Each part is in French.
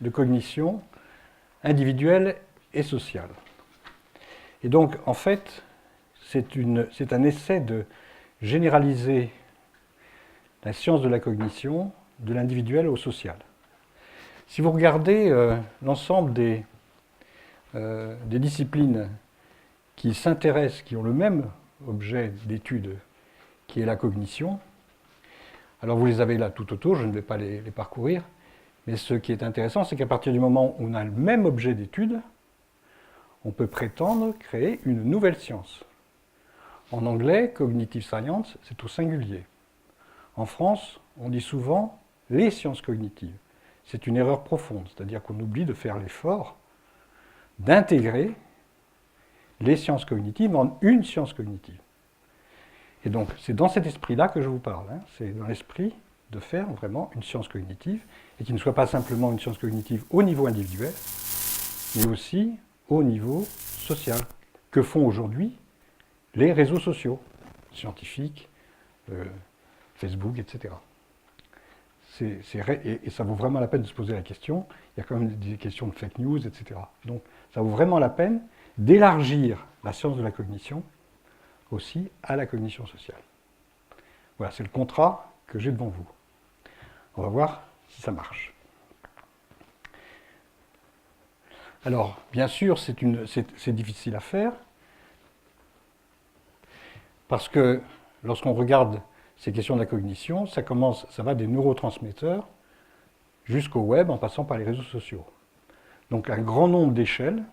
de cognition individuelle et sociale. Et donc, en fait, c'est un essai de généraliser la science de la cognition de l'individuel au social. Si vous regardez l'ensemble des disciplines qui s'intéressent, qui ont le même objet d'étude, qui est la cognition, alors vous les avez là tout autour, je ne vais pas les parcourir, mais ce qui est intéressant, c'est qu'à partir du moment où on a le même objet d'étude, on peut prétendre créer une nouvelle science. En anglais, cognitive science, c'est au singulier. En France, on dit souvent les sciences cognitives. C'est une erreur profonde, c'est-à-dire qu'on oublie de faire l'effort d'intégrer les sciences cognitives en une science cognitive. Et donc, c'est dans cet esprit-là que je vous parle. C'est dans l'esprit de faire vraiment une science cognitive, et qui ne soit pas simplement une science cognitive au niveau individuel, mais aussi au niveau social, que font aujourd'hui les réseaux sociaux, scientifiques, Facebook, etc. Et ça vaut vraiment la peine de se poser la question. Il y a quand même des questions de fake news, etc. Donc, ça vaut vraiment la peine d'élargir la science de la cognition aussi à la cognition sociale. Voilà, c'est le contrat que j'ai devant vous. On va voir si ça marche. Alors, bien sûr, c'est difficile à faire, parce que lorsqu'on regarde ces questions de la cognition, ça va des neurotransmetteurs jusqu'au web en passant par les réseaux sociaux. Donc un grand nombre d'échelles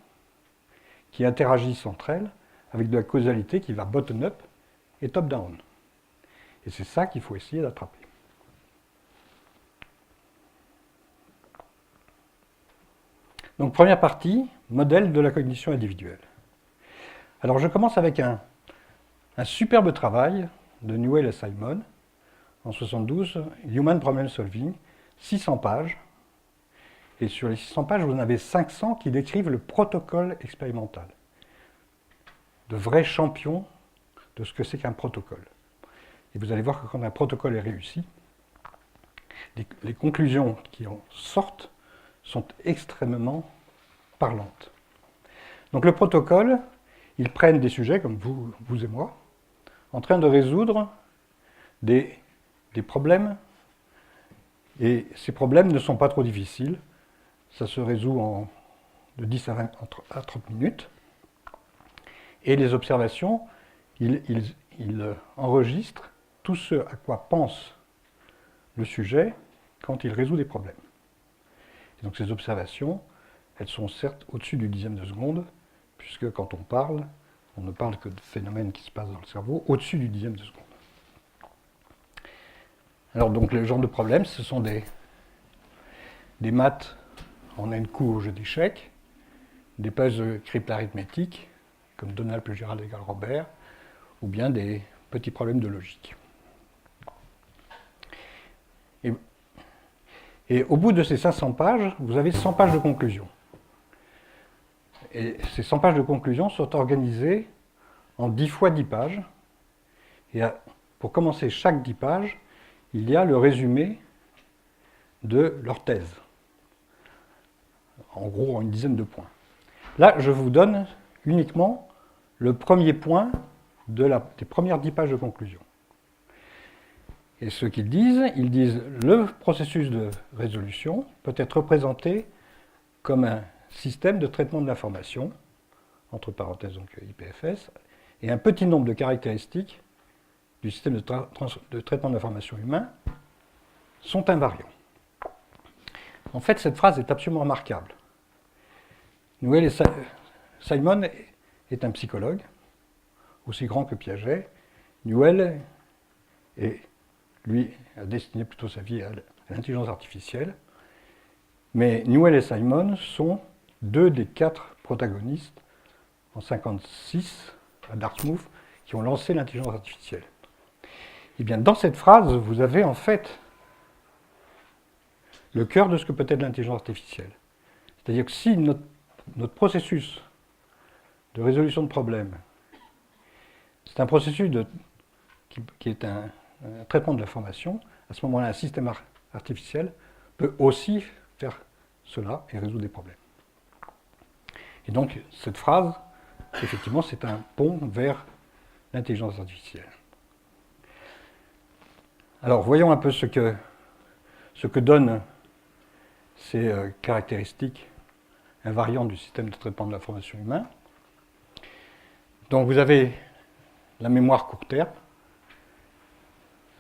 qui interagissent entre elles avec de la causalité qui va bottom-up et top-down. Et c'est ça qu'il faut essayer d'attraper. Donc première partie, modèle de la cognition individuelle. Alors je commence avec un superbe travail de Newell et Simon, en 1972, Human Problem Solving, 600 pages. Et sur les 600 pages, vous en avez 500 qui décrivent le protocole expérimental. De vrais champions de ce que c'est qu'un protocole. Et vous allez voir que quand un protocole est réussi, les conclusions qui en sortent sont extrêmement parlantes. Donc le protocole, ils prennent des sujets comme vous et moi, en train de résoudre des problèmes, et ces problèmes ne sont pas trop difficiles. Ça se résout de 10 à 30 minutes. Et les observations, ils enregistrent tout ce à quoi pense le sujet quand il résout des problèmes. Et donc ces observations, elles sont certes au-dessus du dixième de seconde, puisque quand on parle, on ne parle que de phénomènes qui se passent dans le cerveau au-dessus du dixième de seconde. Alors donc le genre de problème, ce sont des maths en n coups au jeu d'échecs, des puzzles crypto-arithmétiques, comme Donald plus Gérald égale Robert, ou bien des petits problèmes de logique. Et au bout de ces 500 pages, vous avez 100 pages de conclusion. Et ces 100 pages de conclusion sont organisées en 10 fois 10 pages. Et pour commencer chaque 10 pages, il y a le résumé de leur thèse. En gros, en une dizaine de points. Là, je vous donne uniquement le premier point des premières 10 pages de conclusion. Et ce qu'ils disent, le processus de résolution peut être représenté comme un système de traitement de l'information, entre parenthèses donc IPFS, et un petit nombre de caractéristiques du système de traitement de l'information humain sont invariants. En fait, cette phrase est absolument remarquable. Simon est un psychologue, aussi grand que Piaget. Newell, lui, a destiné plutôt sa vie à l'intelligence artificielle. Mais Newell et Simon sont deux des 4 protagonistes en 1956 à Dartmouth qui ont lancé l'intelligence artificielle. Et bien, dans cette phrase, vous avez en fait le cœur de ce que peut être l'intelligence artificielle. C'est-à-dire que si notre processus de résolution de problèmes, c'est un processus qui est un traitement de l'information, à ce moment-là, un système artificiel peut aussi faire cela et résout des problèmes. Et donc, cette phrase, effectivement, c'est un pont vers l'intelligence artificielle. Alors, voyons un peu ce que donnent ces caractéristiques invariantes du système de traitement de l'information humain. Donc, vous avez la mémoire court terme.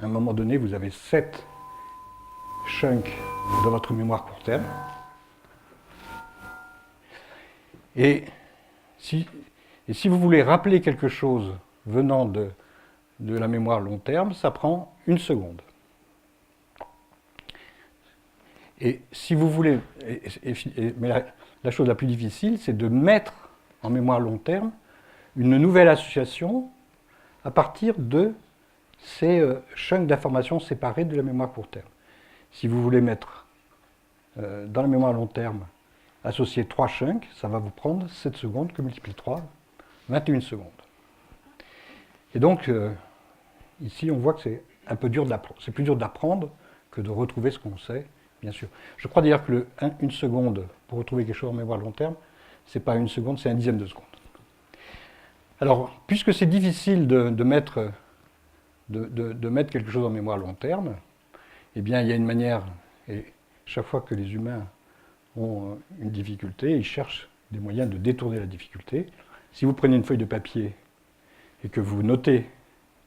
À un moment donné, vous avez 7 chunks de votre mémoire court terme. Et si vous voulez rappeler quelque chose venant de la mémoire long terme, ça prend 1 seconde. Et si vous voulez, mais la chose la plus difficile, c'est de mettre en mémoire long terme une nouvelle association à partir de ces chunks d'informations séparés de la mémoire court terme. Si vous voulez mettre dans la mémoire long terme, associer 3 chunks, ça va vous prendre 7 secondes que multiplie 3, 21 secondes. Et donc, ici, on voit que c'est un peu dur d'apprendre. C'est plus dur d'apprendre que de retrouver ce qu'on sait, bien sûr. Je crois d'ailleurs que 1 seconde pour retrouver quelque chose en mémoire long terme, c'est pas 1 seconde, c'est 1/10 de seconde. Alors, puisque c'est difficile de mettre quelque chose en mémoire long terme, eh bien, il y a une manière, et chaque fois que les humains ont une difficulté, ils cherchent des moyens de détourner la difficulté. Si vous prenez une feuille de papier et que vous notez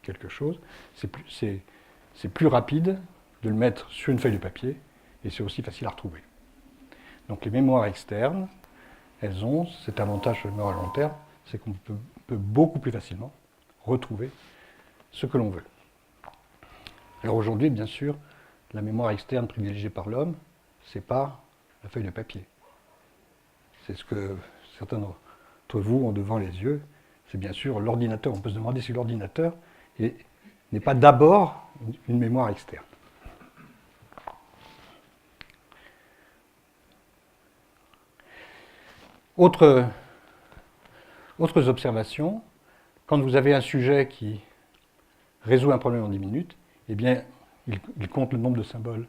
quelque chose, c'est plus rapide de le mettre sur une feuille de papier et c'est aussi facile à retrouver. Donc les mémoires externes, elles ont cet avantage sur les mémoires à long terme, c'est qu'on peut beaucoup plus facilement retrouver ce que l'on veut. Alors aujourd'hui, bien sûr, la mémoire externe privilégiée par l'homme, ce n'est pas la feuille de papier. C'est ce que certains d'entre vous ont devant les yeux. C'est bien sûr l'ordinateur. On peut se demander si l'ordinateur n'est pas d'abord une mémoire externe. Autres observations, quand vous avez un sujet qui résout un problème en 10 minutes, eh bien, il compte le nombre de symboles,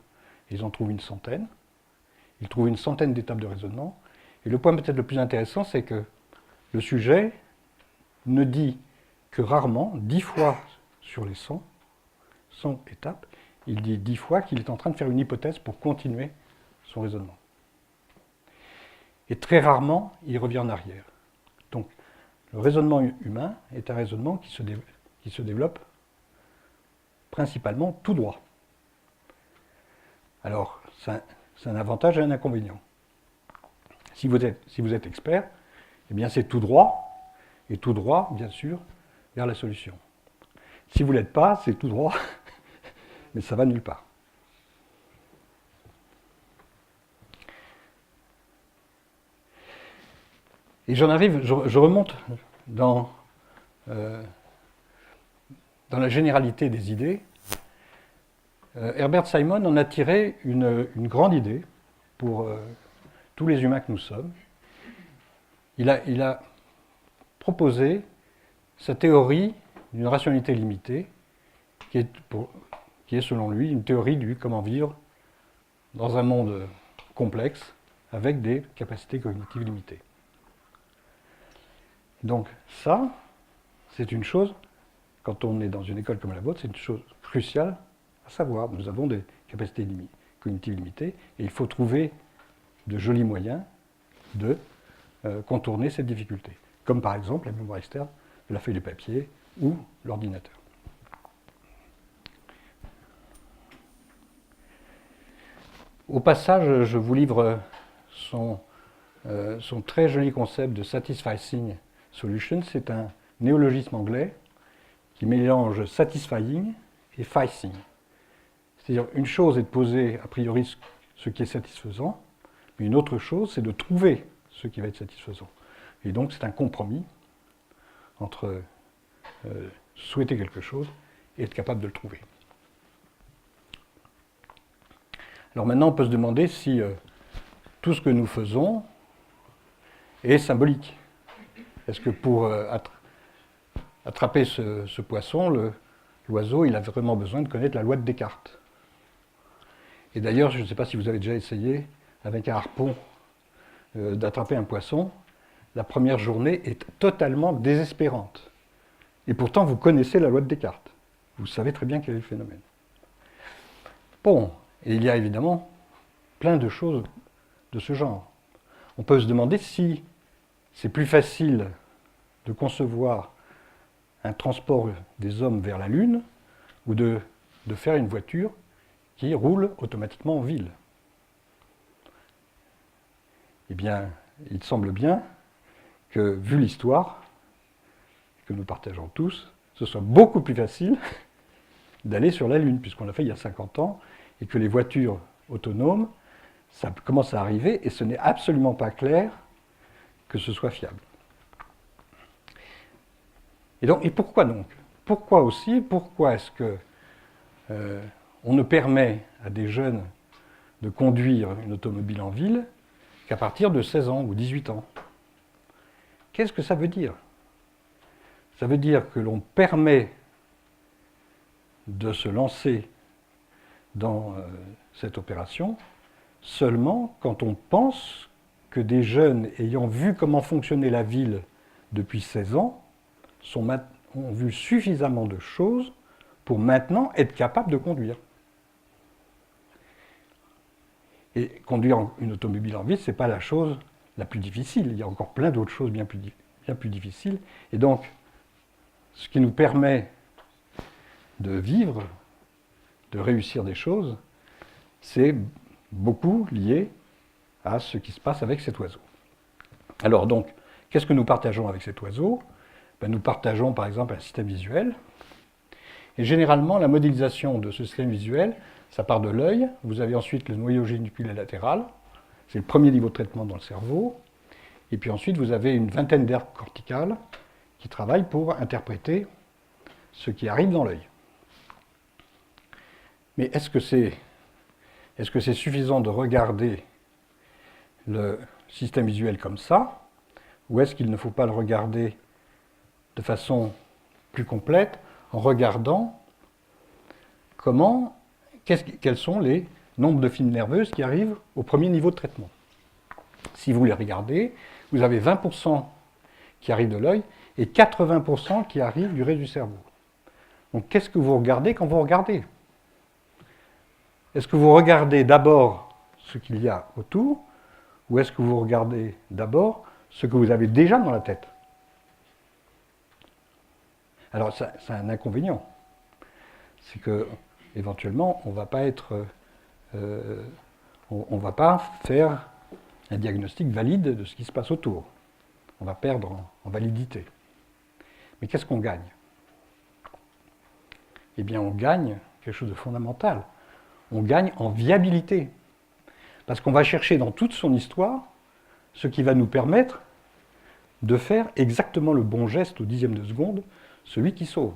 ils en trouvent une centaine. Il trouve une centaine d'étapes de raisonnement. Et le point peut-être le plus intéressant, c'est que le sujet ne dit que rarement, 10 fois sur les 100 étapes, il dit 10 fois qu'il est en train de faire une hypothèse pour continuer son raisonnement. Et très rarement, il revient en arrière. Donc, le raisonnement humain est un raisonnement qui se développe principalement tout droit. Alors, c'est un avantage et un inconvénient. Si vous êtes expert, eh bien c'est tout droit, et tout droit, bien sûr, vers la solution. Si vous ne l'êtes pas, c'est tout droit, mais ça va nulle part. Et j'en arrive, je remonte dans la généralité des idées. Herbert Simon en a tiré une grande idée pour tous les humains que nous sommes. Il a proposé sa théorie d'une rationalité limitée, qui est selon lui une théorie du comment vivre dans un monde complexe avec des capacités cognitives limitées. Donc ça, c'est une chose, quand on est dans une école comme la vôtre, c'est une chose cruciale à savoir. Nous avons des capacités cognitives limitées et il faut trouver de jolis moyens de contourner cette difficulté, comme par exemple la mémoire externe de la feuille de papier ou l'ordinateur. Au passage, je vous livre son très joli concept de satisficing solution. C'est un néologisme anglais qui mélange satisfying et ficing. C'est-à-dire, une chose est de poser a priori ce qui est satisfaisant, mais une autre chose, c'est de trouver ce qui va être satisfaisant. Et donc, c'est un compromis entre souhaiter quelque chose et être capable de le trouver. Alors maintenant, on peut se demander si tout ce que nous faisons est symbolique. Est-ce que pour attraper ce poisson, l'oiseau, il a vraiment besoin de connaître la loi de Descartes? Et d'ailleurs, je ne sais pas si vous avez déjà essayé avec un harpon d'attraper un poisson, la première journée est totalement désespérante. Et pourtant, vous connaissez la loi de Descartes. Vous savez très bien quel est le phénomène. Bon, et il y a évidemment plein de choses de ce genre. On peut se demander si c'est plus facile de concevoir un transport des hommes vers la Lune ou de faire une voiture qui roule automatiquement en ville. Eh bien, il semble bien que, vu l'histoire que nous partageons tous, ce soit beaucoup plus facile d'aller sur la Lune, puisqu'on l'a fait il y a 50 ans, et que les voitures autonomes, ça commence à arriver, et ce n'est absolument pas clair que ce soit fiable. Et pourquoi donc? Pourquoi est-ce que on ne permet à des jeunes de conduire une automobile en ville qu'à partir de 16 ans ou 18 ans? Qu'est-ce que ça veut dire? Ça veut dire que l'on permet de se lancer dans cette opération seulement quand on pense que des jeunes ayant vu comment fonctionnait la ville depuis 16 ans ont vu suffisamment de choses pour maintenant être capables de conduire. Et conduire une automobile en ville, ce n'est pas la chose la plus difficile. Il y a encore plein d'autres choses bien plus difficiles. Et donc, ce qui nous permet de vivre, de réussir des choses, c'est beaucoup lié à ce qui se passe avec cet oiseau. Alors donc, qu'est-ce que nous partageons avec cet oiseau? Nous partageons par exemple un système visuel. Et généralement, la modélisation de ce système visuel, ça part de l'œil. Vous avez ensuite le noyau géniculaire latéral. C'est le premier niveau de traitement dans le cerveau. Et puis ensuite, vous avez une vingtaine d'aires corticales qui travaillent pour interpréter ce qui arrive dans l'œil. Mais est-ce que c'est suffisant de regarder le système visuel comme ça, ou est-ce qu'il ne faut pas le regarder de façon plus complète en regardant quels sont les nombres de fibres nerveuses qui arrivent au premier niveau de traitement? Si vous les regardez, vous avez 20% qui arrivent de l'œil et 80% qui arrivent du reste du cerveau. Donc qu'est-ce que vous regardez quand vous regardez? Est-ce que vous regardez d'abord ce qu'il y a autour, ou est-ce que vous regardez d'abord ce que vous avez déjà dans la tête? Alors, ça a un inconvénient. C'est que, éventuellement, on ne va pas faire un diagnostic valide de ce qui se passe autour. On va perdre en validité. Mais qu'est-ce qu'on gagne? Eh bien, on gagne quelque chose de fondamental. On gagne en viabilité. Parce qu'on va chercher dans toute son histoire ce qui va nous permettre de faire exactement le bon geste au dixième de seconde, celui qui sauve.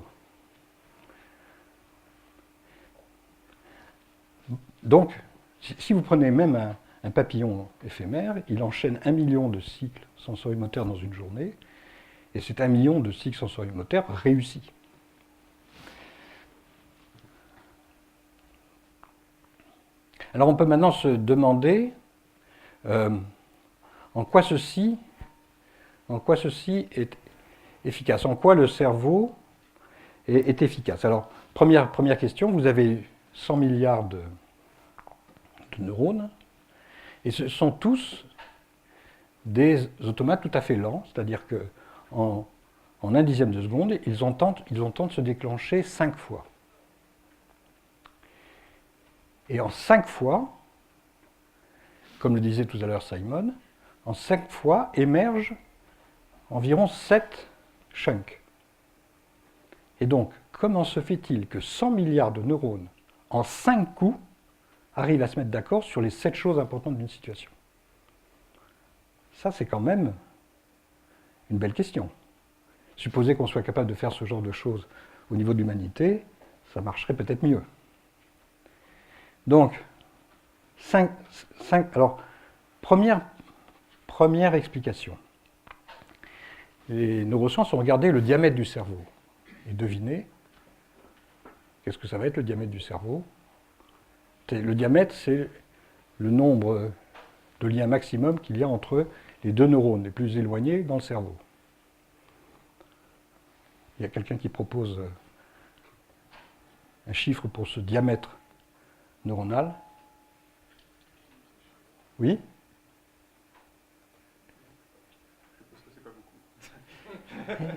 Donc, si vous prenez même un papillon éphémère, il enchaîne 1 million de cycles sensorimoteurs dans une journée, et c'est 1 million de cycles sensorimoteurs réussis. Alors on peut maintenant se demander en quoi ceci est efficace, en quoi le cerveau est efficace. Alors, première question, vous avez 100 milliards de neurones, et ce sont tous des automates tout à fait lents, c'est-à-dire qu'en 1 dixième de seconde, ils ont temps de se déclencher 5 fois. Et en 5 fois, comme le disait tout à l'heure Simon, en 5 fois émergent environ 7 chunks. Et donc, comment se fait-il que 100 milliards de neurones, en 5 coups, arrivent à se mettre d'accord sur les 7 choses importantes d'une situation? Ça, c'est quand même une belle question. Supposez qu'on soit capable de faire ce genre de choses au niveau de l'humanité, ça marcherait peut-être mieux. Donc, alors, première explication. Les neurosciences ont regardé le diamètre du cerveau. Et devinez, qu'est-ce que ça va être le diamètre du cerveau? Le diamètre, c'est le nombre de lien maximum qu'il y a entre les deux neurones les plus éloignés dans le cerveau. Il y a quelqu'un qui propose un chiffre pour ce diamètre neuronal. Oui?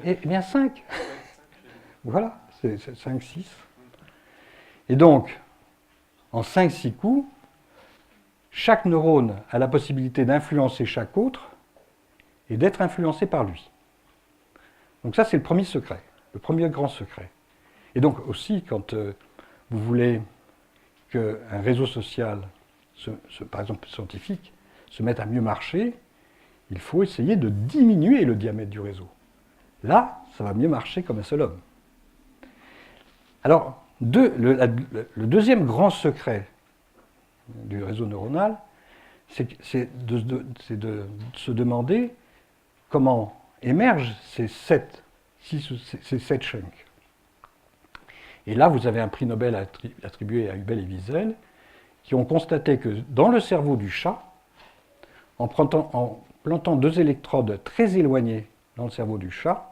Eh bien 5. Voilà, c'est 5, 6. Et donc, en 5-6 coups, chaque neurone a la possibilité d'influencer chaque autre et d'être influencé par lui. Donc ça, c'est le premier secret, le premier grand secret. Et donc aussi, quand vous voulez qu'un réseau social, par exemple scientifique, se mette à mieux marcher, il faut essayer de diminuer le diamètre du réseau. Là, ça va mieux marcher comme un seul homme. Alors, le deuxième grand secret du réseau neuronal, c'est de se demander comment émergent ces 7 chunks. Et là, vous avez un prix Nobel attribué à Hubel et Wiesel, qui ont constaté que dans le cerveau du chat, en plantant 2 électrodes très éloignées dans le cerveau du chat,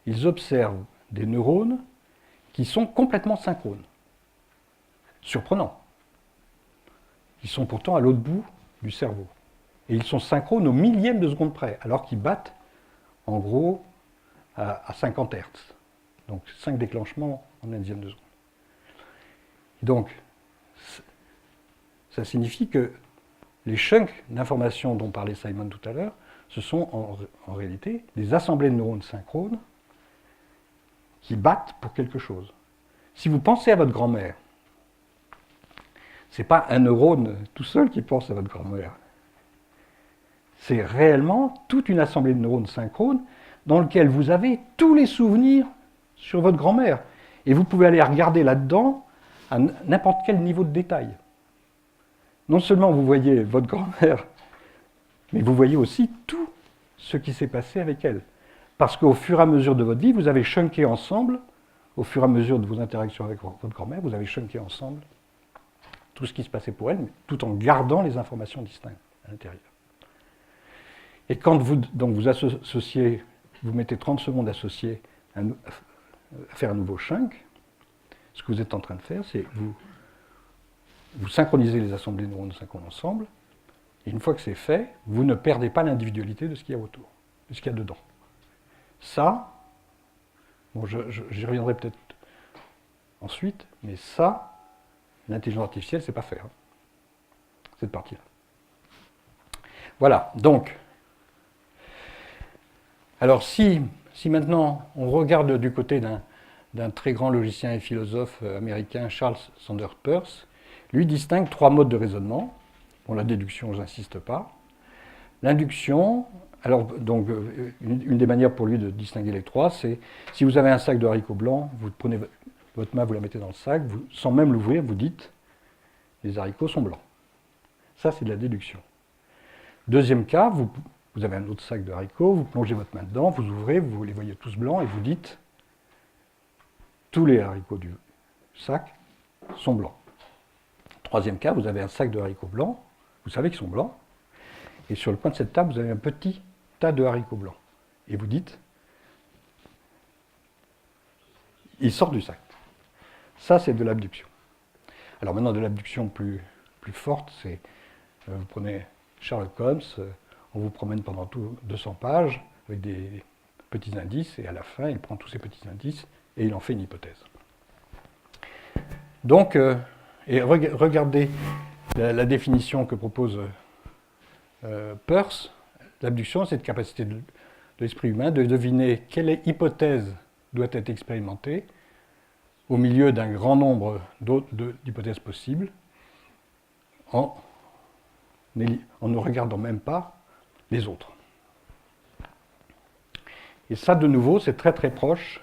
ils observent des neurones qui sont complètement synchrones. Surprenant. Ils sont pourtant à l'autre bout du cerveau. Et ils sont synchrones au millième de seconde près, alors qu'ils battent en gros à 50 Hz. Donc 5 déclenchements en un dixième de seconde. Et donc, ça signifie que les chunks d'informations dont parlait Simon tout à l'heure, ce sont en réalité des assemblées de neurones synchrones qui battent pour quelque chose. Si vous pensez à votre grand-mère, ce n'est pas un neurone tout seul qui pense à votre grand-mère. C'est réellement toute une assemblée de neurones synchrones dans lequel vous avez tous les souvenirs sur votre grand-mère. Et vous pouvez aller regarder là-dedans à n'importe quel niveau de détail. Non seulement vous voyez votre grand-mère, mais vous voyez aussi tout ce qui s'est passé avec elle. Parce qu'au fur et à mesure de votre vie, vous avez chunké ensemble, au fur et à mesure de vos interactions avec votre grand-mère, vous avez chunké ensemble tout ce qui se passait pour elle, mais tout en gardant les informations distinctes à l'intérieur. Et quand vous associez, vous mettez 30 secondes à associer, à faire un nouveau chunk, ce que vous êtes en train de faire, c'est vous synchronisez les assemblées de neurones synchrones ensemble, et une fois que c'est fait, vous ne perdez pas l'individualité de ce qu'il y a autour, de ce qu'il y a dedans. Ça, bon, j'y reviendrai peut-être ensuite, mais ça, l'intelligence artificielle, c'est pas faire. Cette partie-là. Voilà, donc. Alors si maintenant on regarde du côté d'un très grand logicien et philosophe américain, Charles Sanders Peirce, lui distingue 3 modes de raisonnement. Bon, la déduction, je n'insiste pas. L'induction, alors donc une des manières pour lui de distinguer les 3, c'est si vous avez un sac de haricots blancs, vous prenez votre main, vous la mettez dans le sac, sans même l'ouvrir, vous dites les haricots sont blancs. Ça, c'est de la déduction. Deuxième cas, vous avez un autre sac de haricots, vous plongez votre main dedans, vous ouvrez, vous les voyez tous blancs et vous dites tous les haricots du sac sont blancs. Troisième cas, vous avez un sac de haricots blancs, vous savez qu'ils sont blancs, et sur le coin de cette table, vous avez un petit tas de haricots blancs. Et vous dites il sort du sac. Ça, c'est de l'abduction. Alors maintenant, de l'abduction plus forte, c'est vous prenez Sherlock Holmes, on vous promène pendant 200 pages avec des petits indices, et à la fin, il prend tous ces petits indices et il en fait une hypothèse. Donc, regardez la définition que propose Peirce. L'abduction, c'est cette capacité de l'esprit humain de deviner quelle hypothèse doit être expérimentée au milieu d'un grand nombre d'hypothèses possibles en ne regardant même pas les autres. Et ça, de nouveau, c'est très très proche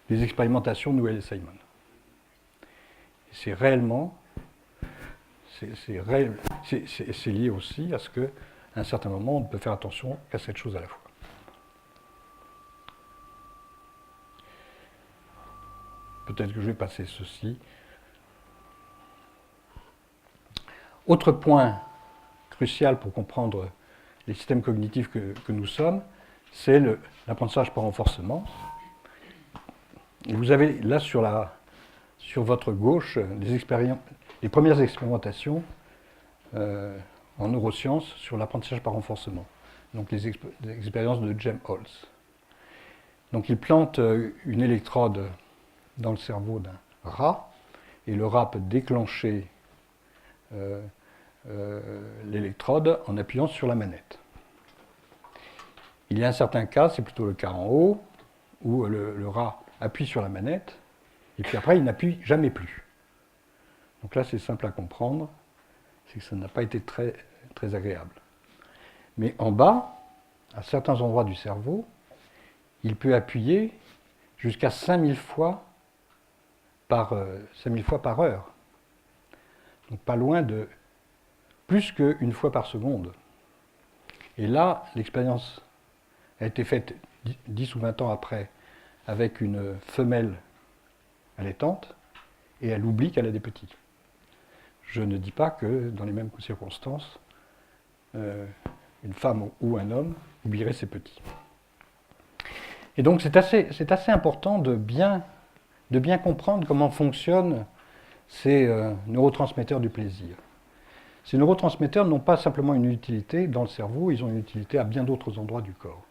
des expérimentations de Newell et Simon. Et c'est réellement, c'est lié aussi à ce qu'à un certain moment, on ne peut faire attention qu'à cette chose à la fois. Peut-être que je vais passer ceci. Autre point crucial pour comprendre les systèmes cognitifs que nous sommes, c'est l'apprentissage par renforcement. Et vous avez là sur votre gauche les premières expérimentations en neurosciences sur l'apprentissage par renforcement. Donc les expériences de James Holz. Donc il plante une électrode dans le cerveau d'un rat, et le rat peut déclencher l'électrode en appuyant sur la manette. Il y a un certain cas, c'est plutôt le cas en haut, où le rat appuie sur la manette, et puis après il n'appuie jamais plus. Donc là c'est simple à comprendre, c'est que ça n'a pas été très, très agréable. Mais en bas, à certains endroits du cerveau, il peut appuyer jusqu'à 5000 fois par heure. Donc pas loin de plus qu'une fois par seconde. Et là, l'expérience a été faite 10 ou 20 ans après avec une femelle allaitante, et elle oublie qu'elle a des petits. Je ne dis pas que dans les mêmes circonstances, une femme ou un homme oublierait ses petits. Et donc c'est assez important de bien comprendre comment fonctionnent ces neurotransmetteurs du plaisir. Ces neurotransmetteurs n'ont pas simplement une utilité dans le cerveau, ils ont une utilité à bien d'autres endroits du corps.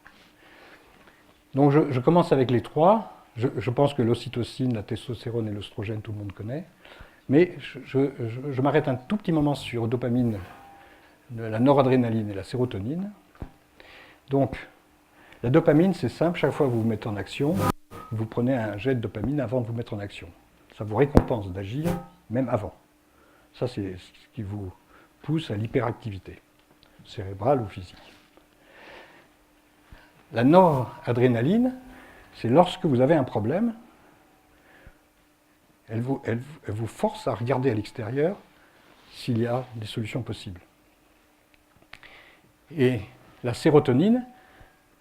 Donc je commence avec les trois. Je pense que l'ocytocine, la testostérone et l'œstrogène, tout le monde connaît. Mais je m'arrête un tout petit moment sur dopamine, la noradrénaline et la sérotonine. Donc, la dopamine, c'est simple, chaque fois que vous vous mettez en action, vous prenez un jet de dopamine avant de vous mettre en action. Ça vous récompense d'agir, même avant. Ça, c'est ce qui vous pousse à l'hyperactivité, cérébrale ou physique. La noradrénaline, c'est lorsque vous avez un problème, elle vous force à regarder à l'extérieur s'il y a des solutions possibles. Et la sérotonine,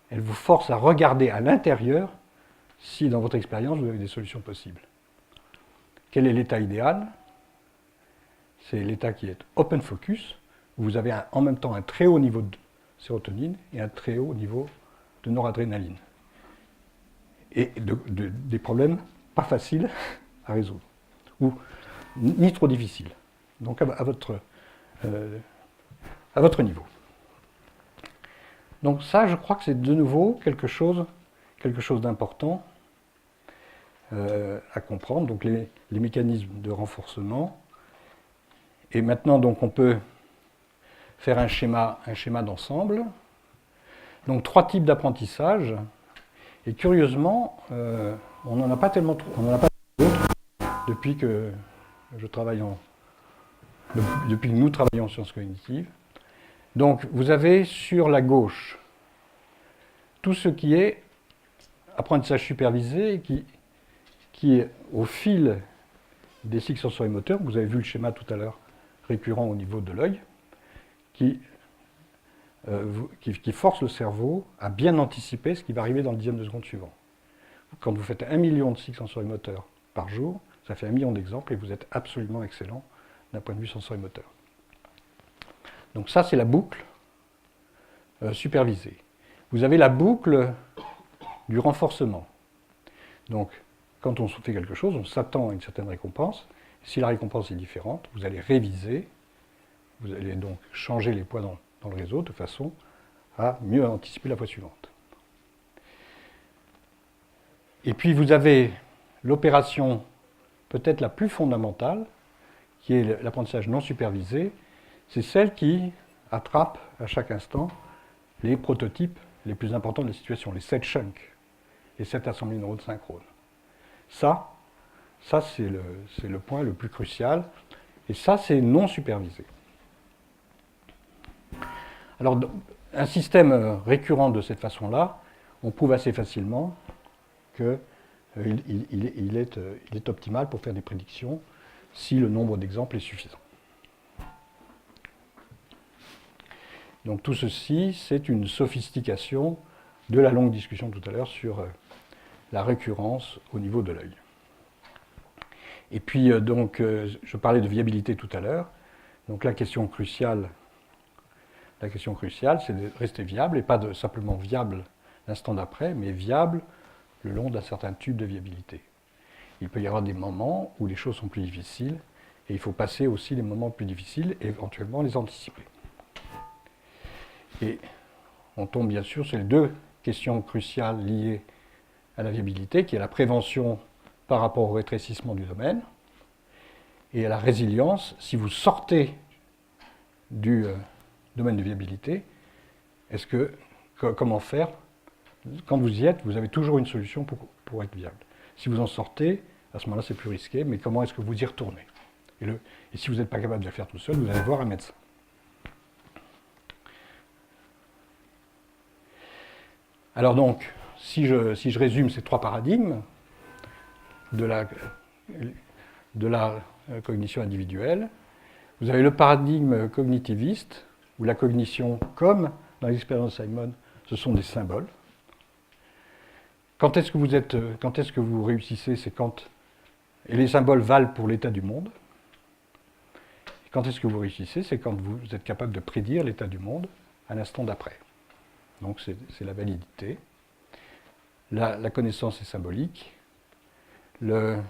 elle vous force à regarder à l'intérieur si, dans votre expérience, vous avez des solutions possibles. Quel est l'état idéal? C'est l'état qui est open focus, où vous avez en même temps un très haut niveau de sérotonine et un très haut niveau de noradrénaline. Et des problèmes pas faciles à résoudre, ou ni trop difficiles. Donc à votre niveau. Donc ça, je crois que c'est de nouveau quelque chose d'important à comprendre. Donc les mécanismes de renforcement. Et maintenant, donc, on peut faire un schéma d'ensemble. Donc 3 types d'apprentissage. Et curieusement, on n'en a pas tellement d'autres depuis que depuis que nous travaillons en sciences cognitives. Donc, vous avez sur la gauche tout ce qui est apprentissage supervisé, qui est au fil des cycles sensorimoteurs. Vous avez vu le schéma tout à l'heure, récurrent au niveau de l'œil, qui force le cerveau à bien anticiper ce qui va arriver dans le dixième de seconde suivant. Quand vous faites 1 million de cycles sensorimoteurs par jour, ça fait 1 million d'exemples et vous êtes absolument excellent d'un point de vue sensorimoteur. Donc ça, c'est la boucle supervisée. Vous avez la boucle du renforcement. Donc, quand on fait quelque chose, on s'attend à une certaine récompense. Si la récompense est différente, vous allez réviser, vous allez donc changer les poids dans le réseau de façon à mieux anticiper la fois suivante. Et puis vous avez l'opération peut-être la plus fondamentale, qui est l'apprentissage non supervisé. C'est celle qui attrape à chaque instant les prototypes les plus importants de la situation, les 7 chunks, les 7 assemblées de neurones synchrones. Ça c'est le point le plus crucial, et ça, c'est non supervisé. Alors, un système récurrent de cette façon-là, on prouve assez facilement qu'il est optimal pour faire des prédictions si le nombre d'exemples est suffisant. Donc tout ceci, c'est une sophistication de la longue discussion tout à l'heure sur la récurrence au niveau de l'œil. Et puis, je parlais de viabilité tout à l'heure. Donc la question cruciale, La question cruciale, c'est de rester viable, et pas simplement viable l'instant d'après, mais viable le long d'un certain tube de viabilité. Il peut y avoir des moments où les choses sont plus difficiles, et il faut passer aussi les moments plus difficiles et éventuellement les anticiper. Et on tombe bien sûr sur les deux questions cruciales liées à la viabilité, qui est la prévention par rapport au rétrécissement du domaine, et à la résilience. Si vous sortez du domaine de viabilité, comment faire? Quand vous y êtes, vous avez toujours une solution pour être viable. Si vous en sortez, à ce moment-là, c'est plus risqué, mais comment est-ce que vous y retournez? Et si vous n'êtes pas capable de le faire tout seul, vous allez voir un médecin. Alors donc, si je résume ces trois paradigmes de la cognition individuelle, vous avez le paradigme cognitiviste, où la cognition, comme dans l'expérience de Simon, ce sont des symboles. Quand est-ce que vous réussissez? C'est quand... Et les symboles valent pour l'état du monde. Et quand est-ce que vous réussissez? C'est quand vous êtes capable de prédire l'état du monde à l'instant d'après. Donc c'est la validité. La connaissance est symbolique. Le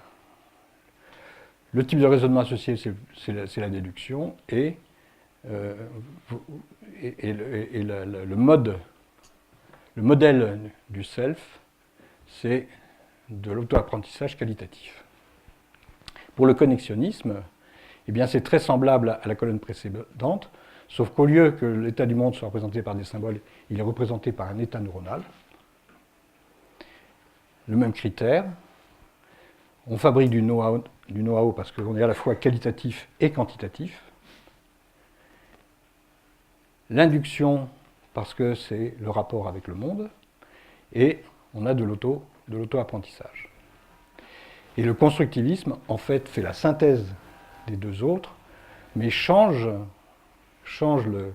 type de raisonnement associé, c'est la déduction. Et le modèle du self, c'est de l'auto-apprentissage qualitatif. Pour le connexionnisme, eh bien, c'est très semblable à la colonne précédente, sauf qu'au lieu que l'état du monde soit représenté par des symboles, il est représenté par un état neuronal. Le même critère. On fabrique du know-how parce qu'on est à la fois qualitatif et quantitatif. L'induction parce que c'est le rapport avec le monde. Et on a de l'auto-apprentissage. Et le constructivisme, en fait, fait la synthèse des deux autres, mais change le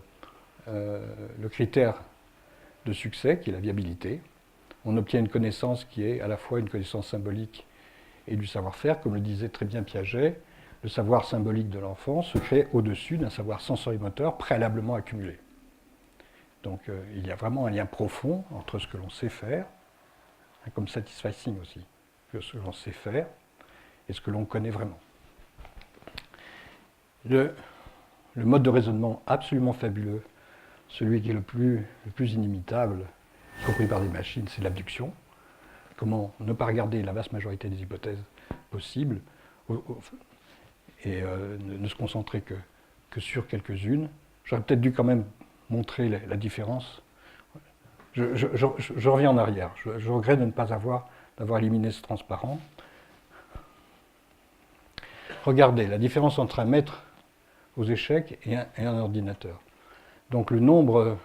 critère de succès, qui est la viabilité. On obtient une connaissance qui est à la fois une connaissance symbolique et du savoir-faire. Comme le disait très bien Piaget, le savoir symbolique de l'enfant se crée au-dessus d'un savoir sensorimoteur préalablement accumulé. Donc il y a vraiment un lien profond entre ce que l'on sait faire, comme satisfying aussi, que ce que l'on sait faire et ce que l'on connaît vraiment. Le mode de raisonnement absolument fabuleux, celui qui est le plus inimitable, compris par des machines, c'est l'abduction. Comment ne pas regarder la vaste majorité des hypothèses possibles et ne se concentrer que sur quelques-unes. J'aurais peut-être dû quand même montrer la différence. Je reviens en arrière. Je regrette de ne pas d'avoir éliminé ce transparent. Regardez la différence entre un maître aux échecs et un ordinateur. Donc le nombre,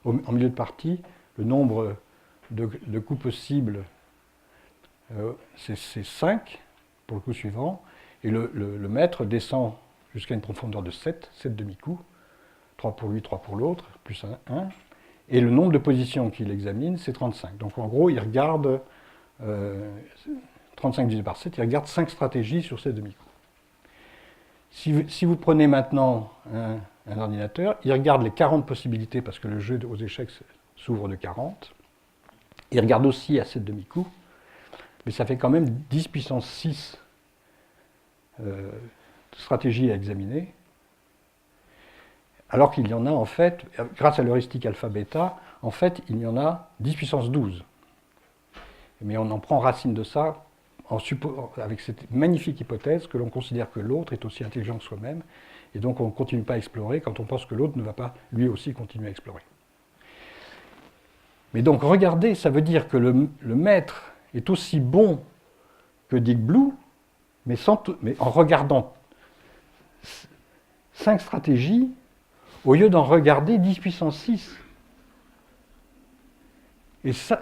en milieu de partie, le nombre de coups possibles, c'est 5 pour le coup suivant, et le maître descend jusqu'à une profondeur de 7 demi-coups, 3 pour lui, 3 pour l'autre, plus 1, et le nombre de positions qu'il examine, c'est 35. Donc en gros, il regarde 35 divisé par 7, il regarde 5 stratégies sur 7 demi-coups. Si vous prenez maintenant un ordinateur, il regarde les 40 possibilités, parce que le jeu aux échecs s'ouvre de 40. Il regarde aussi à 7 demi-coups, mais ça fait quand même 10 puissance 6 stratégies à examiner, alors qu'il y en a en fait, grâce à l'heuristique alpha-bêta, en fait, il y en a 10 puissance 12. Mais on en prend racine de ça avec cette magnifique hypothèse que l'on considère que l'autre est aussi intelligent que soi-même, et donc on ne continue pas à explorer quand on pense que l'autre ne va pas lui aussi continuer à explorer. Mais donc regardez, ça veut dire que le maître est aussi bon que Dick Blue, mais en regardant 5 stratégies, au lieu d'en regarder 10 puissance 6. Et ça,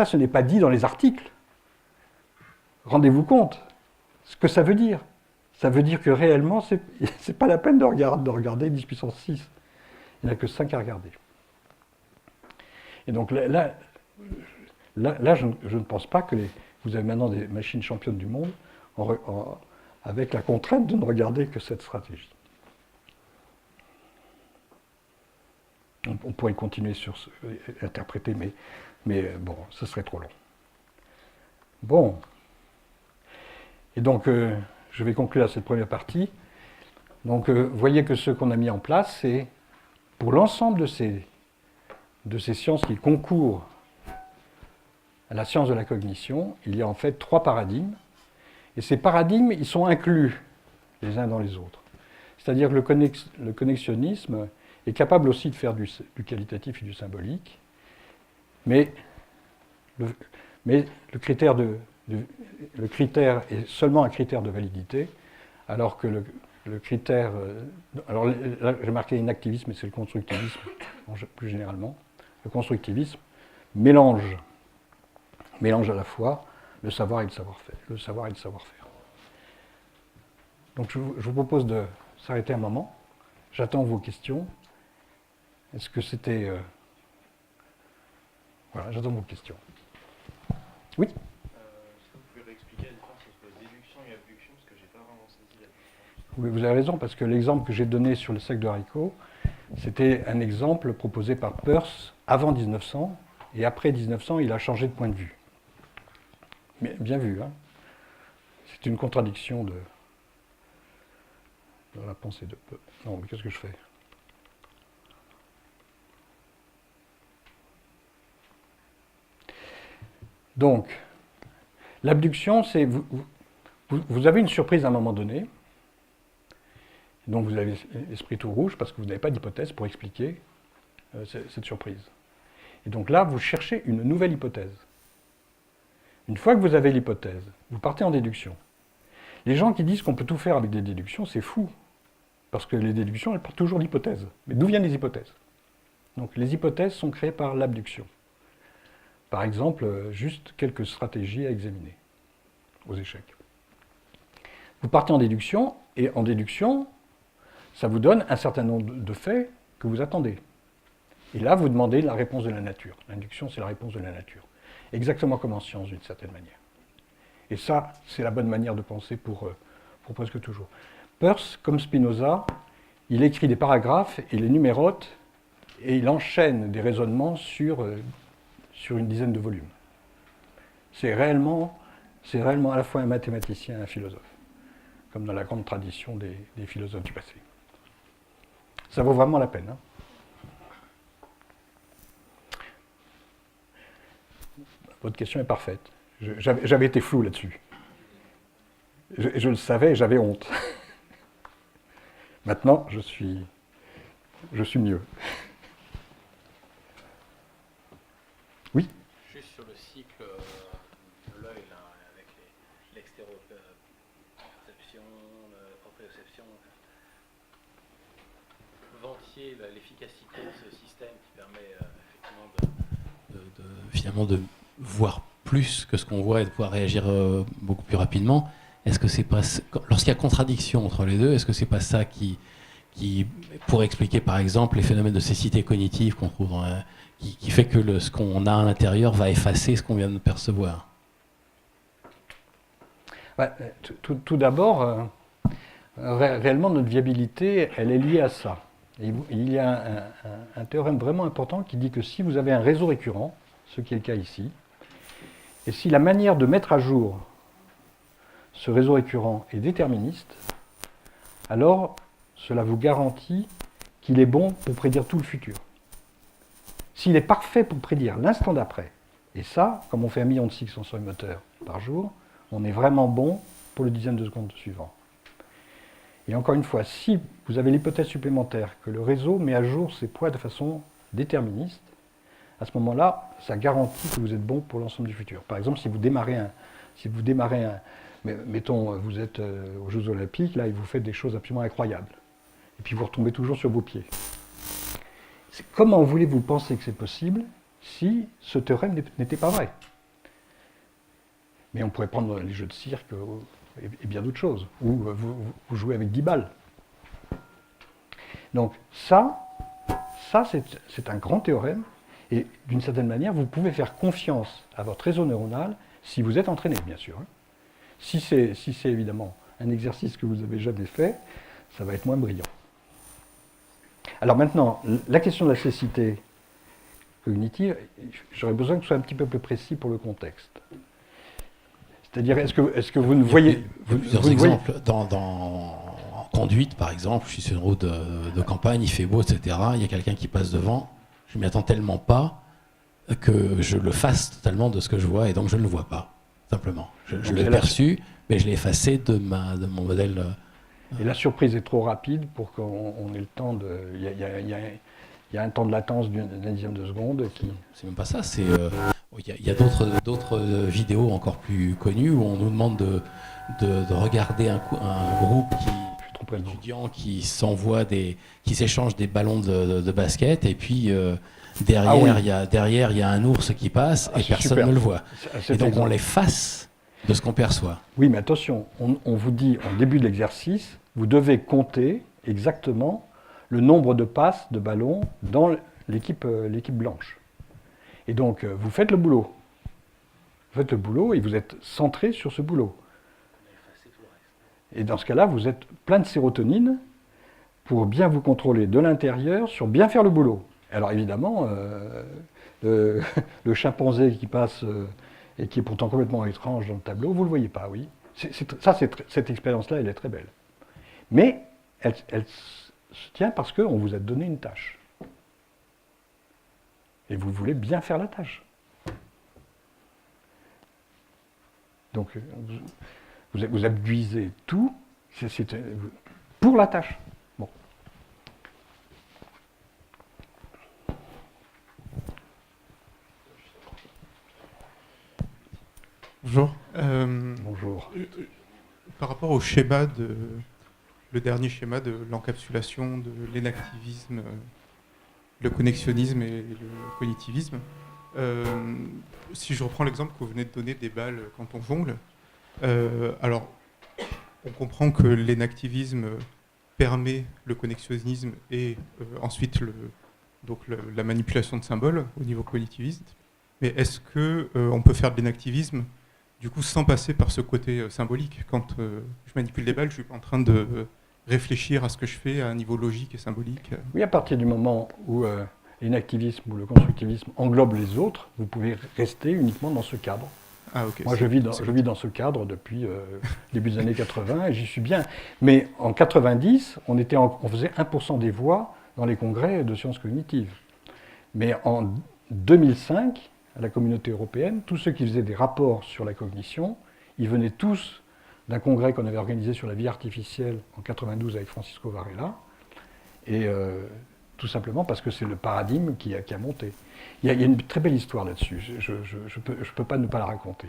ce n'est pas dit dans les articles. Rendez-vous compte ce que ça veut dire. Ça veut dire que réellement, c'est pas la peine de regarder 10 puissance 6. Il n'y en a que 5 à regarder. Et donc là je ne pense pas que vous avez maintenant des machines championnes du monde avec la contrainte de ne regarder que cette stratégie. On pourrait continuer sur interpréter, mais bon, ce serait trop long. Bon. Et donc, je vais conclure cette première partie. Donc, vous voyez que ce qu'on a mis en place, c'est pour l'ensemble de ces sciences qui concourent à la science de la cognition, il y a en fait 3 paradigmes. Et ces paradigmes, ils sont inclus les uns dans les autres. C'est-à-dire que le connexionnisme est capable aussi de faire du qualitatif et du symbolique, mais le critère est seulement un critère de validité, alors que le critère... alors là, j'ai marqué inactivisme, mais c'est le constructivisme, plus généralement. Le constructivisme mélange à la fois le savoir et le savoir-faire. Donc je vous propose de s'arrêter un moment. J'attends vos questions. Est-ce que c'était... Voilà, j'attends vos questions. Oui. Est-ce que vous pouvez réexpliquer la différence entre déduction et abduction, parce que je n'ai pas vraiment saisi la différence. Oui, vous avez raison, parce que l'exemple que j'ai donné sur le sac de haricots, c'était un exemple proposé par Peirce avant 1900, et après 1900, il a changé de point de vue. Mais bien vu, hein. C'est une contradiction dans la pensée de Peirce. Non, mais qu'est-ce que je fais? Donc, l'abduction, c'est... Vous avez une surprise à un moment donné, donc vous avez l'esprit tout rouge parce que vous n'avez pas d'hypothèse pour expliquer cette surprise. Et donc là, vous cherchez une nouvelle hypothèse. Une fois que vous avez l'hypothèse, vous partez en déduction. Les gens qui disent qu'on peut tout faire avec des déductions, c'est fou. Parce que les déductions, elles partent toujours d'hypothèses. Mais d'où viennent les hypothèses? Donc les hypothèses sont créées par l'abduction. Par exemple, juste quelques stratégies à examiner aux échecs. Vous partez en déduction, et en déduction, ça vous donne un certain nombre de faits que vous attendez. Et là, vous demandez la réponse de la nature. L'induction, c'est la réponse de la nature. Exactement comme en science, d'une certaine manière. Et ça, c'est la bonne manière de penser pour presque toujours. Peirce, comme Spinoza, il écrit des paragraphes et les numérote, et il enchaîne des raisonnements sur une dizaine de volumes. C'est réellement à la fois un mathématicien et un philosophe, comme dans la grande tradition des philosophes du passé. Ça vaut vraiment la peine. Hein. Votre question est parfaite. J'avais été flou là-dessus. Je le savais et j'avais honte. Maintenant, je suis mieux. Oui. Juste sur le cycle de l'œil, là, avec l'extéroperception, la proprioception. Vantier l'efficacité de ce système qui permet effectivement finalement de voir plus que ce qu'on voit et de pouvoir réagir beaucoup plus rapidement. Est-ce que c'est pas, lorsqu'il y a contradiction entre les deux, est-ce que c'est pas ça qui pourrait expliquer par exemple les phénomènes de cécité cognitive qu'on trouve qui fait que ce qu'on a à l'intérieur va effacer ce qu'on vient de percevoir? Bah, tout d'abord, réellement notre viabilité, elle est liée à ça. Il y a un théorème vraiment important qui dit que si vous avez un réseau récurrent, ce qui est le cas ici, et si la manière de mettre à jour ce réseau récurrent est déterministe, alors cela vous garantit qu'il est bon pour prédire tout le futur. S'il est parfait pour prédire l'instant d'après, et ça, comme on fait 1 million de cycles sensorimoteurs par jour, on est vraiment bon pour le dixième de seconde suivant. Et encore une fois, si vous avez l'hypothèse supplémentaire que le réseau met à jour ses poids de façon déterministe, à ce moment-là, ça garantit que vous êtes bon pour l'ensemble du futur. Par exemple, si vous démarrez mettons, vous êtes aux Jeux Olympiques, là, et vous faites des choses absolument incroyables. Et puis vous retombez toujours sur vos pieds. Comment voulez-vous penser que c'est possible si ce théorème n'était pas vrai? Mais on pourrait prendre les jeux de cirque et bien d'autres choses, ou vous jouez avec 10 balles. Donc ça c'est un grand théorème, et d'une certaine manière, vous pouvez faire confiance à votre réseau neuronal si vous êtes entraîné, bien sûr. Si c'est évidemment un exercice que vous n'avez jamais fait, ça va être moins brillant. Alors maintenant, la question de la cécité cognitive, j'aurais besoin que ce soit un petit peu plus précis pour le contexte. C'est-à-dire, est-ce que vous ne voyez... Il y a plusieurs exemples. En conduite, par exemple, je suis sur une route de campagne, il fait beau, etc. Il y a quelqu'un qui passe devant. Je ne m'y attends tellement pas que je le fasse totalement de ce que je vois, et donc je ne le vois pas, simplement. Je l'ai perçu, mais je l'ai effacé de mon modèle. Et la surprise est trop rapide pour qu'on ait le temps de... Il y a un temps de latence d'un dixième de seconde qui... C'est même pas ça, il y a d'autres vidéos encore plus connues où on nous demande de regarder un groupe d'étudiants qui s'échangent des ballons de basket, et puis derrière, il y a un ours qui passe et personne ne le voit. Et donc on l'efface de ce qu'on perçoit. Oui, mais attention, on vous dit en début de l'exercice, vous devez compter exactement le nombre de passes de ballons dans l'équipe blanche. Et donc, vous faites le boulot. Vous faites le boulot et vous êtes centré sur ce boulot. Et dans ce cas-là, vous êtes plein de sérotonine pour bien vous contrôler de l'intérieur, sur bien faire le boulot. Alors évidemment, le chimpanzé qui passe et qui est pourtant complètement étrange dans le tableau, vous ne le voyez pas, oui. Cette expérience-là, elle est très belle. Mais elle se tient parce qu'on vous a donné une tâche. Et vous voulez bien faire la tâche. Donc, vous abusez tout pour la tâche. Bon. Bonjour. Bonjour. Par rapport au schéma le dernier schéma de l'encapsulation de l'inactivisme, le connexionnisme et le cognitivisme, si je reprends l'exemple que vous venez de donner des balles quand on jongle, alors on comprend que l'inactivisme permet le connexionnisme et ensuite la manipulation de symboles au niveau cognitiviste, mais est-ce qu'on peut faire de l'inactivisme du coup sans passer par ce côté symbolique? Quand je manipule des balles, je suis pas en train de réfléchir à ce que je fais à un niveau logique et symbolique. Oui, à partir du moment où l'inactivisme ou le constructivisme englobe les autres, vous pouvez rester uniquement dans ce cadre. Ah, ok. Moi, je vis dans ce cadre depuis début des années 80 et j'y suis bien. Mais en 90, on faisait 1% des voix dans les congrès de sciences cognitives. Mais en 2005, à la communauté européenne, tous ceux qui faisaient des rapports sur la cognition, ils venaient tous d'un congrès qu'on avait organisé sur la vie artificielle en 92 avec Francisco Varela, et tout simplement parce que c'est le paradigme qui a monté. Il y a une très belle histoire là-dessus, je ne peux pas ne pas la raconter.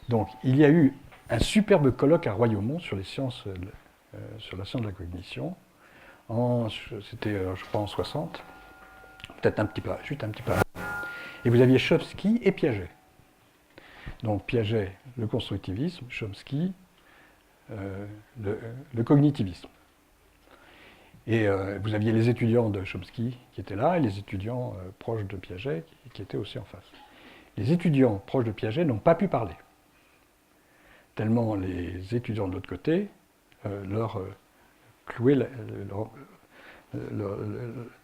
Donc, il y a eu un superbe colloque à Royaumont sur la science de la cognition, c'était, je crois, en 60, peut-être juste un petit peu. Et vous aviez Chomsky et Piaget. Donc Piaget, le constructivisme, Chomsky, le cognitivisme. Et vous aviez les étudiants de Chomsky qui étaient là et les étudiants proches de Piaget qui étaient aussi en face. Les étudiants proches de Piaget n'ont pas pu parler, tellement les étudiants de l'autre côté leur clouaient,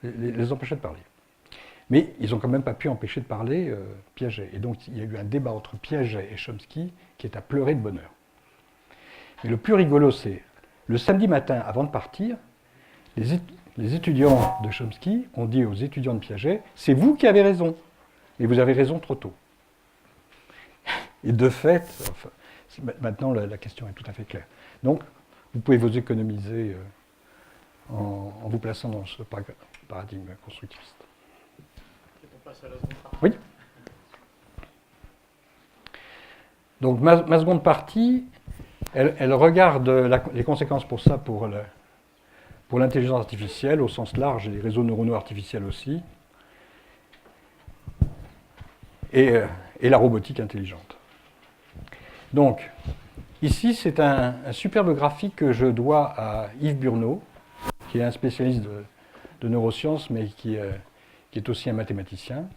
les empêchaient de parler. Mais ils n'ont quand même pas pu empêcher de parler Piaget. Et donc il y a eu un débat entre Piaget et Chomsky qui est à pleurer de bonheur. Mais le plus rigolo, c'est le samedi matin, avant de partir, les étudiants de Chomsky ont dit aux étudiants de Piaget « C'est vous qui avez raison, et vous avez raison trop tôt. » Et de fait, maintenant la question est tout à fait claire. Donc, vous pouvez vous économiser en vous plaçant dans ce paradigme constructiviste. On passe à la seconde partie. Oui. Donc ma seconde partie, elle regarde les conséquences pour ça, pour l'intelligence artificielle au sens large et les réseaux neuronaux artificiels aussi, et la robotique intelligente. Donc, ici, c'est un superbe graphique que je dois à Yves Burneau, qui est un spécialiste de neurosciences, mais qui est aussi un mathématicien.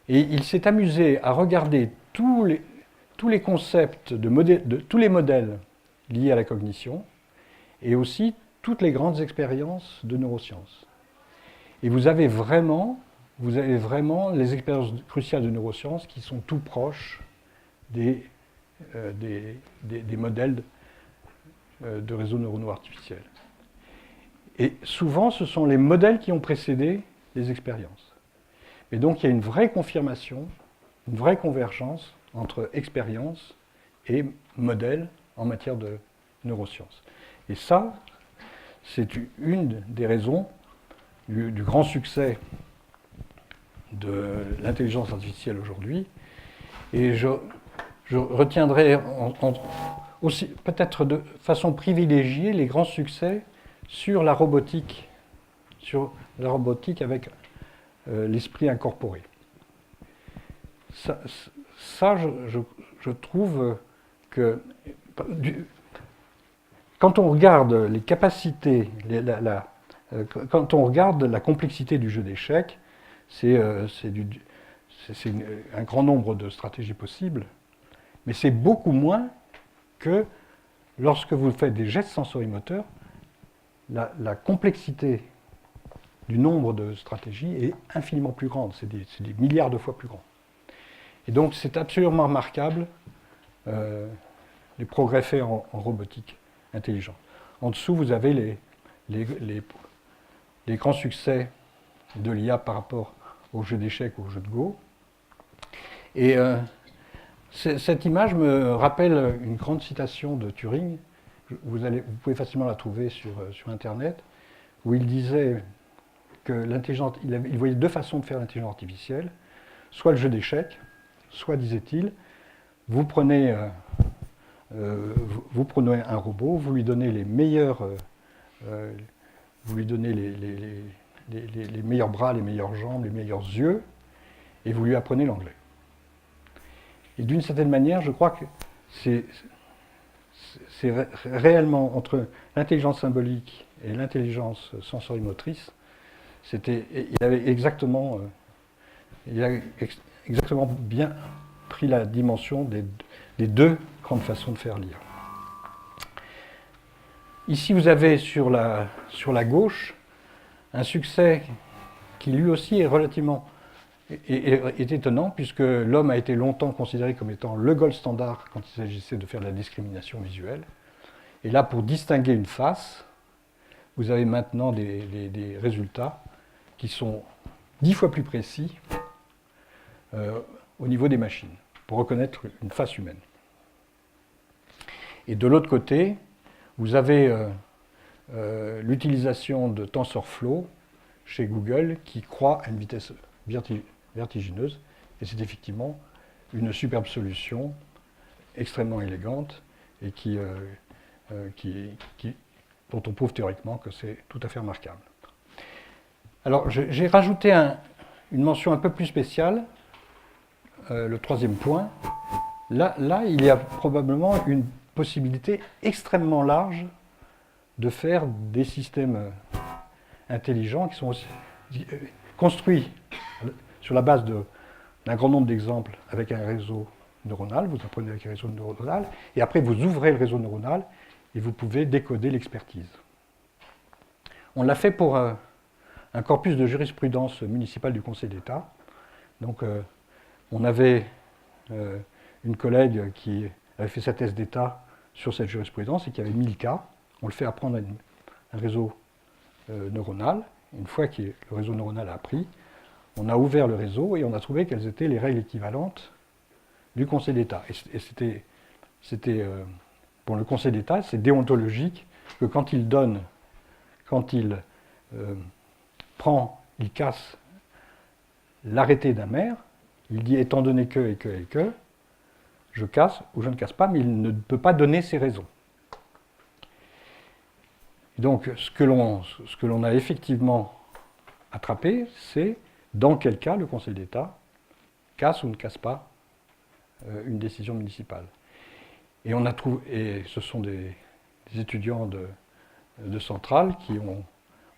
Et il s'est amusé à regarder tous les concepts, tous les modèles liés à la cognition, et aussi toutes les grandes expériences de neurosciences. Et vous avez vraiment les expériences cruciales de neurosciences qui sont tout proches des modèles de réseaux neuronaux artificiels. Et souvent, ce sont les modèles qui ont précédé les expériences. Et donc, il y a une vraie confirmation, une vraie convergence entre expérience et modèle en matière de neurosciences. Et ça, c'est une des raisons du grand succès de l'intelligence artificielle aujourd'hui. Et je retiendrai aussi, peut-être de façon privilégiée, les grands succès sur la robotique avec l'esprit incorporé. Ça, je trouve que quand on regarde les capacités, quand on regarde la complexité du jeu d'échecs, c'est un grand nombre de stratégies possibles, mais c'est beaucoup moins que lorsque vous faites des gestes sensorimoteurs, la complexité du nombre de stratégies est infiniment plus grande, c'est des milliards de fois plus grand. Et donc c'est absolument remarquable les progrès faits en robotique intelligente. En dessous, vous avez les grands succès de l'IA par rapport au jeu d'échecs ou au jeu de Go. Et cette image me rappelle une grande citation de Turing. Vous pouvez facilement la trouver sur Internet, où il disait que il voyait deux façons de faire l'intelligence artificielle, soit le jeu d'échecs, soit, disait-il, vous prenez un robot, vous lui donnez les meilleurs, les meilleurs bras, les meilleures jambes, les meilleurs yeux, et vous lui apprenez l'anglais. Et d'une certaine manière, je crois que c'est réellement entre l'intelligence symbolique et l'intelligence sensorimotrice, il a exactement bien pris la dimension des deux grandes façons de faire l'IA. Ici, vous avez sur la gauche un succès qui lui aussi est étonnant, puisque l'homme a été longtemps considéré comme étant le gold standard quand il s'agissait de faire de la discrimination visuelle. Et là, pour distinguer une face, vous avez maintenant des résultats qui sont 10 fois plus précis au niveau des machines, pour reconnaître une face humaine. Et de l'autre côté, vous avez l'utilisation de TensorFlow chez Google qui croît à une vitesse vertigineuse. Et c'est effectivement une superbe solution, extrêmement élégante, et dont on prouve théoriquement que c'est tout à fait remarquable. Alors, j'ai rajouté une mention un peu plus spéciale, le troisième point. Là, il y a probablement une possibilité extrêmement large de faire des systèmes intelligents qui sont aussi construits sur la base d'un grand nombre d'exemples avec un réseau neuronal. Vous apprenez avec un réseau neuronal, et après vous ouvrez le réseau neuronal et vous pouvez décoder l'expertise. On l'a fait pour un corpus de jurisprudence municipale du Conseil d'État. Donc, on avait une collègue qui avait fait sa thèse d'État sur cette jurisprudence et qui avait 1000 cas. On le fait apprendre à un réseau neuronal. Une fois que le réseau neuronal a appris, on a ouvert le réseau et on a trouvé quelles étaient les règles équivalentes du Conseil d'État. Et c'était pour le Conseil d'État, c'est déontologique que quand il casse l'arrêté d'un maire, il dit étant donné que, je casse ou je ne casse pas, mais il ne peut pas donner ses raisons. Donc, ce que l'on a effectivement attrapé, c'est dans quel cas le Conseil d'État casse ou ne casse pas une décision municipale. Et ce sont des étudiants de Centrale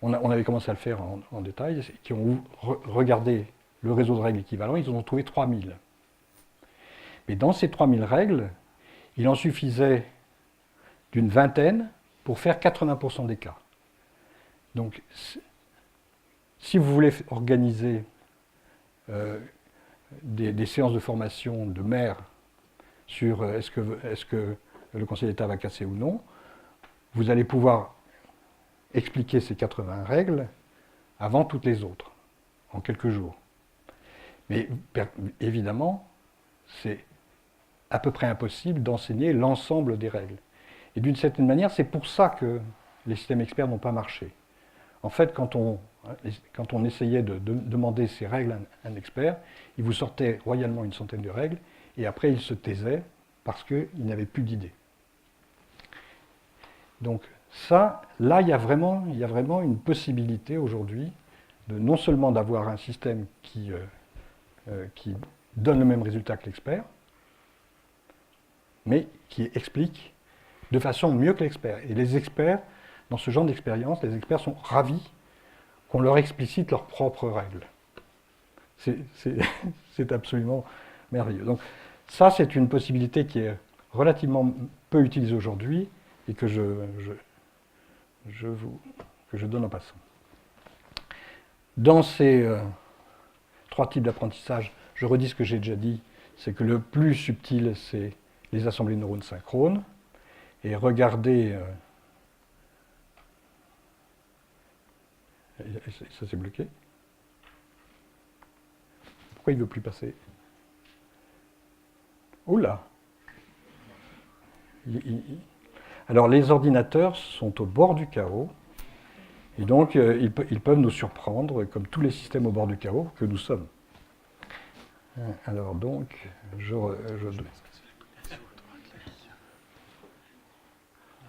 on avait commencé à le faire en détail, qui ont regardé le réseau de règles équivalent, ils en ont trouvé 3000. Mais dans ces 3000 règles, il en suffisait d'une vingtaine pour faire 80% des cas. Donc, si vous voulez organiser des séances de formation de maires sur est-ce que le Conseil d'État va casser ou non, vous allez pouvoir expliquer ces 80 règles avant toutes les autres, en quelques jours. Mais évidemment, c'est à peu près impossible d'enseigner l'ensemble des règles. Et d'une certaine manière, c'est pour ça que les systèmes experts n'ont pas marché. En fait, quand on essayait de demander ces règles à un expert, il vous sortait royalement une centaine de règles, et après il se taisait parce qu'il n'avait plus d'idées. Donc ça, là, il y a vraiment une possibilité aujourd'hui de non seulement d'avoir un système qui donne le même résultat que l'expert, mais qui explique de façon mieux que l'expert. Et les experts, dans ce genre d'expérience, les experts sont ravis qu'on leur explicite leurs propres règles. C'est absolument merveilleux. Donc ça, c'est une possibilité qui est relativement peu utilisée aujourd'hui et que je donne en passant. Dans ces 3 types d'apprentissage, je redis ce que j'ai déjà dit, c'est que le plus subtil, c'est les assemblées de neurones synchrones. Et regardez... ça s'est bloqué. Pourquoi il ne veut plus passer? Oula! Alors les ordinateurs sont au bord du chaos, et donc ils peuvent nous surprendre, comme tous les systèmes au bord du chaos que nous sommes. Alors donc,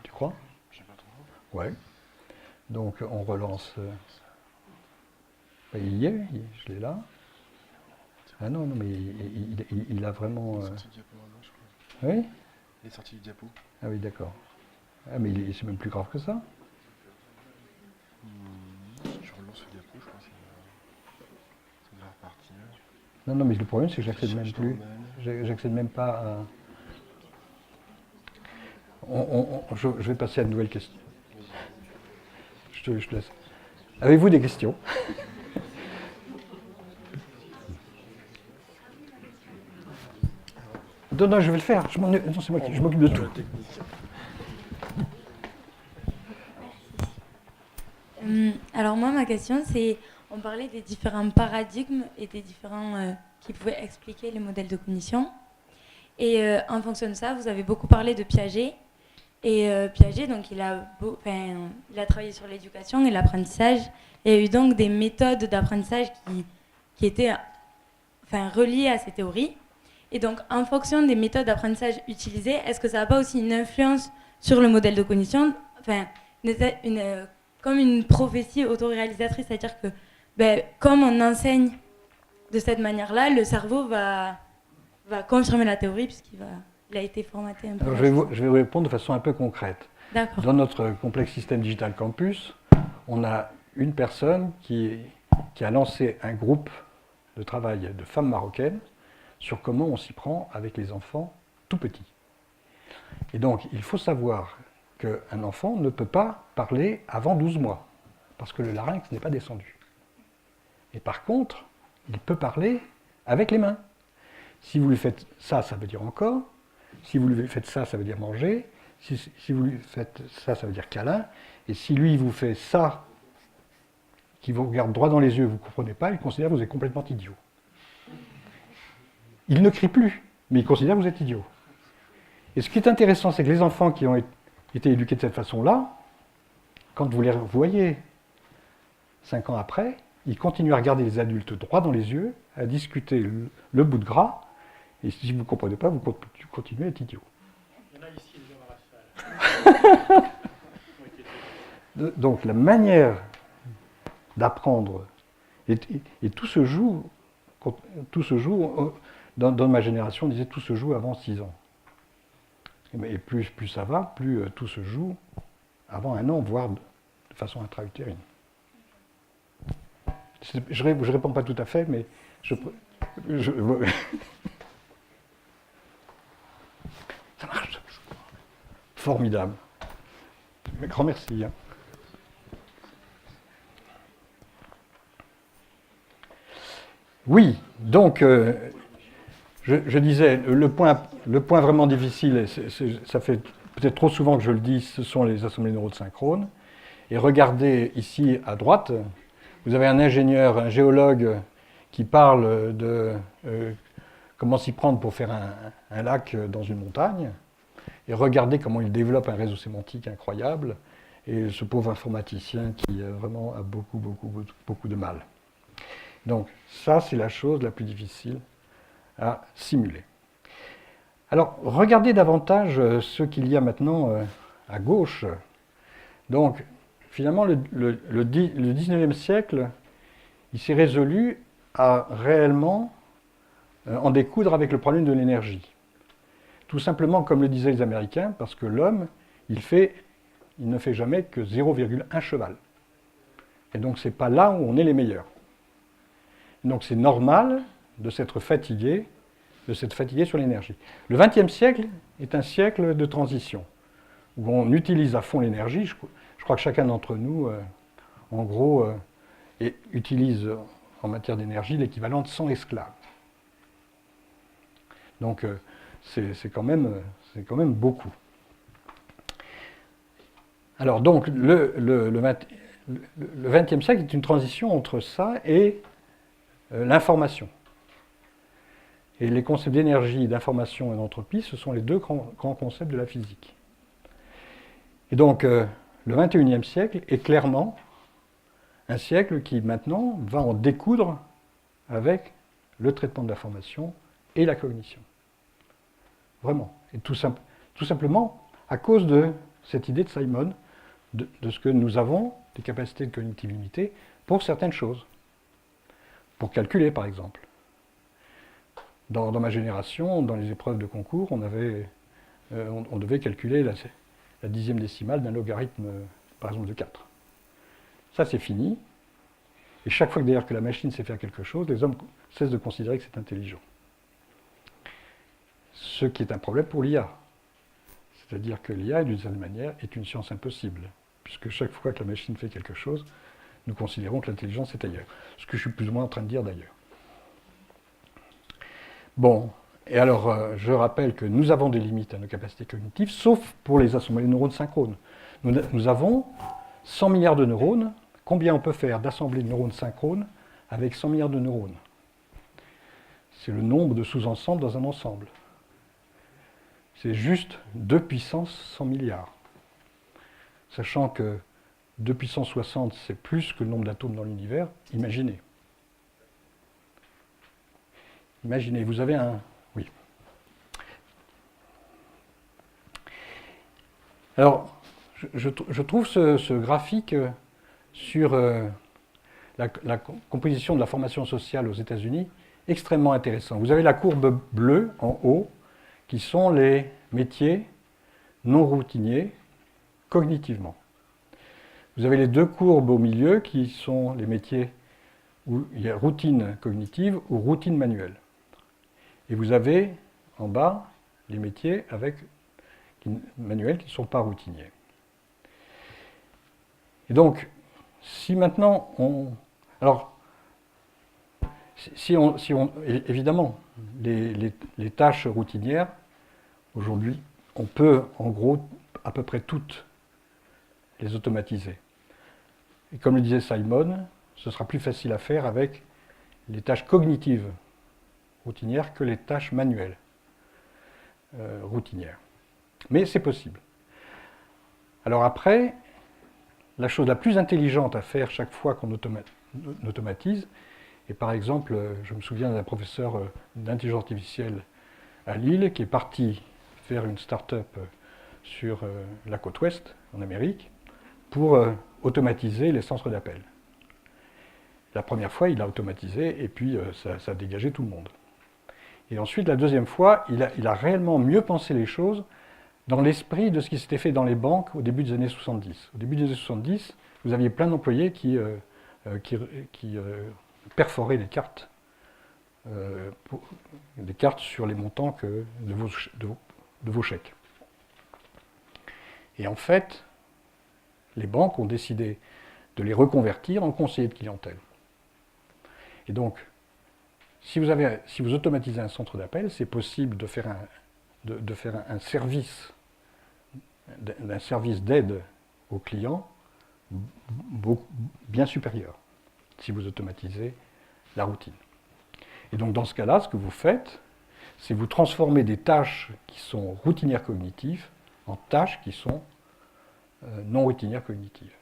tu crois? Ouais. Donc on relance. Il y est, je l'ai là. Ah non, mais il a vraiment. Oui? Il est sorti du diapo. Ah oui, d'accord. Ah mais c'est même plus grave que ça. Je relance le diapo, je crois que ça devrait repartir. Non, mais le problème c'est que j'accède même plus. J'accède même pas à. Je vais passer à une nouvelle question. Je te laisse. Avez-vous des questions? Non, je vais le faire. Non, c'est moi qui je m'occupe de tout. Alors moi, ma question, c'est, on parlait des différents paradigmes et des différents qui pouvaient expliquer les modèles de cognition. Et en fonction de ça, vous avez beaucoup parlé de Piaget. Et Piaget, donc, il a travaillé sur l'éducation et l'apprentissage. Il y a eu donc des méthodes d'apprentissage qui étaient reliées à ces théories. Et donc, en fonction des méthodes d'apprentissage utilisées, est-ce que ça n'a pas aussi une influence sur le modèle de cognition, comme une prophétie autoréalisatrice, c'est-à-dire que comme on enseigne de cette manière-là, le cerveau va confirmer la théorie puisqu'il a été formaté un peu. Alors, je vais vous répondre de façon un peu concrète. D'accord. Dans notre complexe système digital campus, on a une personne qui a lancé un groupe de travail de femmes marocaines sur comment on s'y prend avec les enfants tout petits. Et donc, il faut savoir qu'un enfant ne peut pas parler avant 12 mois, parce que le larynx n'est pas descendu. Et par contre, il peut parler avec les mains. Si vous lui faites ça, ça veut dire encore. Si vous lui faites ça, ça veut dire manger. Si vous lui faites ça, ça veut dire câlin. Et si lui, vous fait ça, qui vous regarde droit dans les yeux, vous ne comprenez pas, il considère que vous êtes complètement idiot. Il ne crie plus, mais il considère que vous êtes idiot. Et ce qui est intéressant, c'est que les enfants qui ont été éduqués de cette façon-là, quand vous les voyez 5 ans après, ils continuent à regarder les adultes droit dans les yeux, à discuter le bout de gras, et si vous ne comprenez pas, vous continuez à être idiot. Il y en a ici, les gens dans la salle. Donc la manière d'apprendre, et tout se joue, dans ma génération, on disait tout se joue avant 6 ans. Et plus ça va, plus tout se joue avant 1 an, voire de façon intra-utérine. Je ne réponds pas tout à fait, mais ça marche. Formidable. Grand merci. Oui, donc je disais, le point vraiment difficile, et ça fait peut-être trop souvent que je le dis, ce sont les assemblées de neurones synchrones. Et regardez ici à droite, vous avez un ingénieur, un géologue qui parle de comment s'y prendre pour faire un lac dans une montagne. Et regardez comment il développe un réseau sémantique incroyable. Et ce pauvre informaticien qui vraiment a beaucoup de mal. Donc ça, c'est la chose la plus difficile à simuler. Alors, regardez davantage ce qu'il y a maintenant à gauche. Donc, finalement, le 19e siècle, il s'est résolu à réellement en découdre avec le problème de l'énergie. Tout simplement, comme le disaient les Américains, parce que l'homme, il ne fait jamais que 0,1 cheval. Et donc, ce n'est pas là où on est les meilleurs. Donc, c'est normal de s'être fatigué sur l'énergie. Le XXe siècle est un siècle de transition, où on utilise à fond l'énergie. Je crois que chacun d'entre nous, en gros, utilise en matière d'énergie l'équivalent de 100 esclaves. Donc, c'est quand même beaucoup. Alors, donc, le XXe siècle est une transition entre ça et l'information. Et les concepts d'énergie, d'information et d'entropie, ce sont les deux grands concepts de la physique. Et donc, le XXIe siècle est clairement un siècle qui, maintenant, va en découdre avec le traitement de l'information et la cognition. Vraiment. Et tout simplement à cause de cette idée de Simon, de ce que nous avons des capacités de cognitive limitées pour certaines choses. Pour calculer, par exemple. Dans ma génération, dans les épreuves de concours, on devait calculer la dixième décimale d'un logarithme, par exemple, de 4. Ça, c'est fini. Et chaque fois d'ailleurs que la machine sait faire quelque chose, les hommes cessent de considérer que c'est intelligent. Ce qui est un problème pour l'IA. C'est-à-dire que l'IA, d'une certaine manière, est une science impossible. Puisque chaque fois que la machine fait quelque chose, nous considérons que l'intelligence est ailleurs. Ce que je suis plus ou moins en train de dire d'ailleurs. Bon, et alors je rappelle que nous avons des limites à nos capacités cognitives, sauf pour les assemblées de neurones synchrones. Nous avons 100 milliards de neurones. Combien on peut faire d'assemblées de neurones synchrones avec 100 milliards de neurones? C'est le nombre de sous-ensembles dans un ensemble. C'est juste 2 puissance 100 milliards. Sachant que 2 puissance 60, c'est plus que le nombre d'atomes dans l'univers, imaginez. Imaginez, vous avez un... Oui. Alors, je trouve ce graphique sur la composition de la formation sociale aux États-Unis extrêmement intéressant. Vous avez la courbe bleue en haut, qui sont les métiers non routiniers cognitivement. Vous avez les deux courbes au milieu, qui sont les métiers où il y a routine cognitive ou routine manuelle. Et vous avez en bas les métiers manuels qui ne sont pas routiniers. Et donc, si maintenant on... Alors, évidemment, les tâches routinières, aujourd'hui, on peut en gros à peu près toutes les automatiser. Et comme le disait Simon, ce sera plus facile à faire avec les tâches cognitives routinières que les tâches manuelles routinières. Mais c'est possible. Alors après, la chose la plus intelligente à faire chaque fois qu'on automatise, et par exemple, je me souviens d'un professeur d'intelligence artificielle à Lille qui est parti faire une start-up sur la côte ouest, en Amérique, pour automatiser les centres d'appel. La première fois, il a automatisé et puis ça a dégagé tout le monde. Et ensuite, la deuxième fois, il a réellement mieux pensé les choses dans l'esprit de ce qui s'était fait dans les banques au début des années 70. Au début des années 70, vous aviez plein d'employés qui perforaient des cartes sur les montants de vos chèques. Et en fait, les banques ont décidé de les reconvertir en conseillers de clientèle. Et donc, si vous automatisez un centre d'appel, c'est possible de faire un service d'aide au client bien supérieur, si vous automatisez la routine. Et donc dans ce cas-là, ce que vous faites, c'est vous transformer des tâches qui sont routinières cognitives en tâches qui sont non routinières cognitives.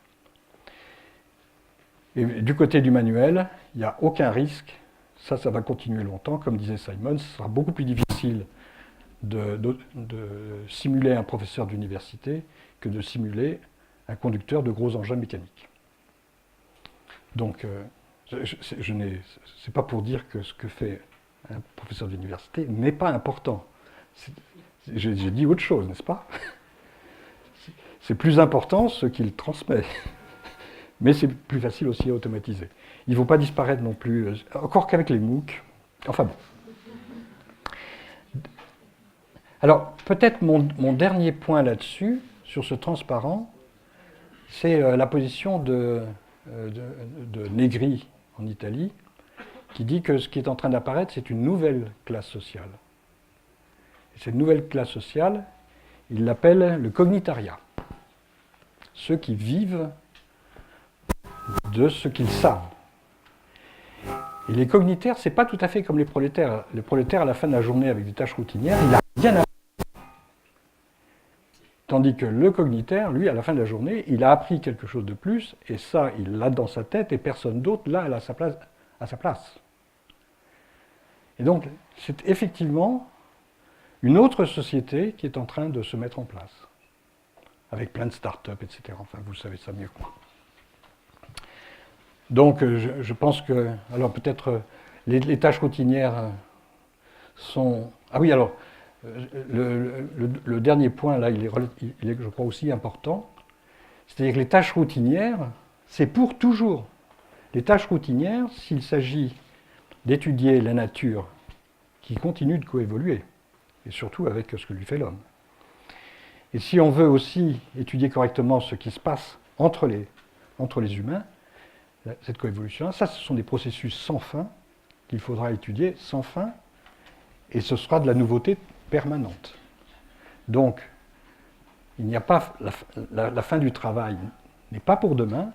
Et du côté du manuel, il n'y a aucun risque. Ça va continuer longtemps. Comme disait Simon, ce sera beaucoup plus difficile de simuler un professeur d'université que de simuler un conducteur de gros engins mécaniques. Donc, c'est pas pour dire que ce que fait un professeur d'université n'est pas important. J'ai dit autre chose, n'est-ce pas? C'est plus important ce qu'il transmet. Mais c'est plus facile aussi à automatiser. Il ne faut pas disparaître non plus, encore qu'avec les MOOC. Enfin bon. Alors, peut-être mon dernier point là-dessus, sur ce transparent, c'est la position de Negri en Italie, qui dit que ce qui est en train d'apparaître, c'est une nouvelle classe sociale. Et cette nouvelle classe sociale, il l'appelle le cognitariat. Ceux qui vivent de ce qu'ils savent. Et les cognitaires, ce n'est pas tout à fait comme les prolétaires. Les prolétaires, à la fin de la journée, avec des tâches routinières, il n'a rien à faire. Tandis que le cognitaire, lui, à la fin de la journée, il a appris quelque chose de plus, et ça, il l'a dans sa tête, et personne d'autre, là, elle a à sa place. Et donc, c'est effectivement une autre société qui est en train de se mettre en place, avec plein de start-up, etc. Enfin, vous savez ça mieux que moi. Donc, je pense que, alors peut-être, les tâches routinières sont... Ah oui, alors, le dernier point, là, il est, je crois, aussi important. C'est-à-dire que les tâches routinières, c'est pour toujours. Les tâches routinières, s'il s'agit d'étudier la nature qui continue de coévoluer, et surtout avec ce que lui fait l'homme. Et si on veut aussi étudier correctement ce qui se passe entre les humains, cette coévolution, ça, ce sont des processus sans fin qu'il faudra étudier sans fin, et ce sera de la nouveauté permanente. Donc, il n'y a pas la fin du travail n'est pas pour demain,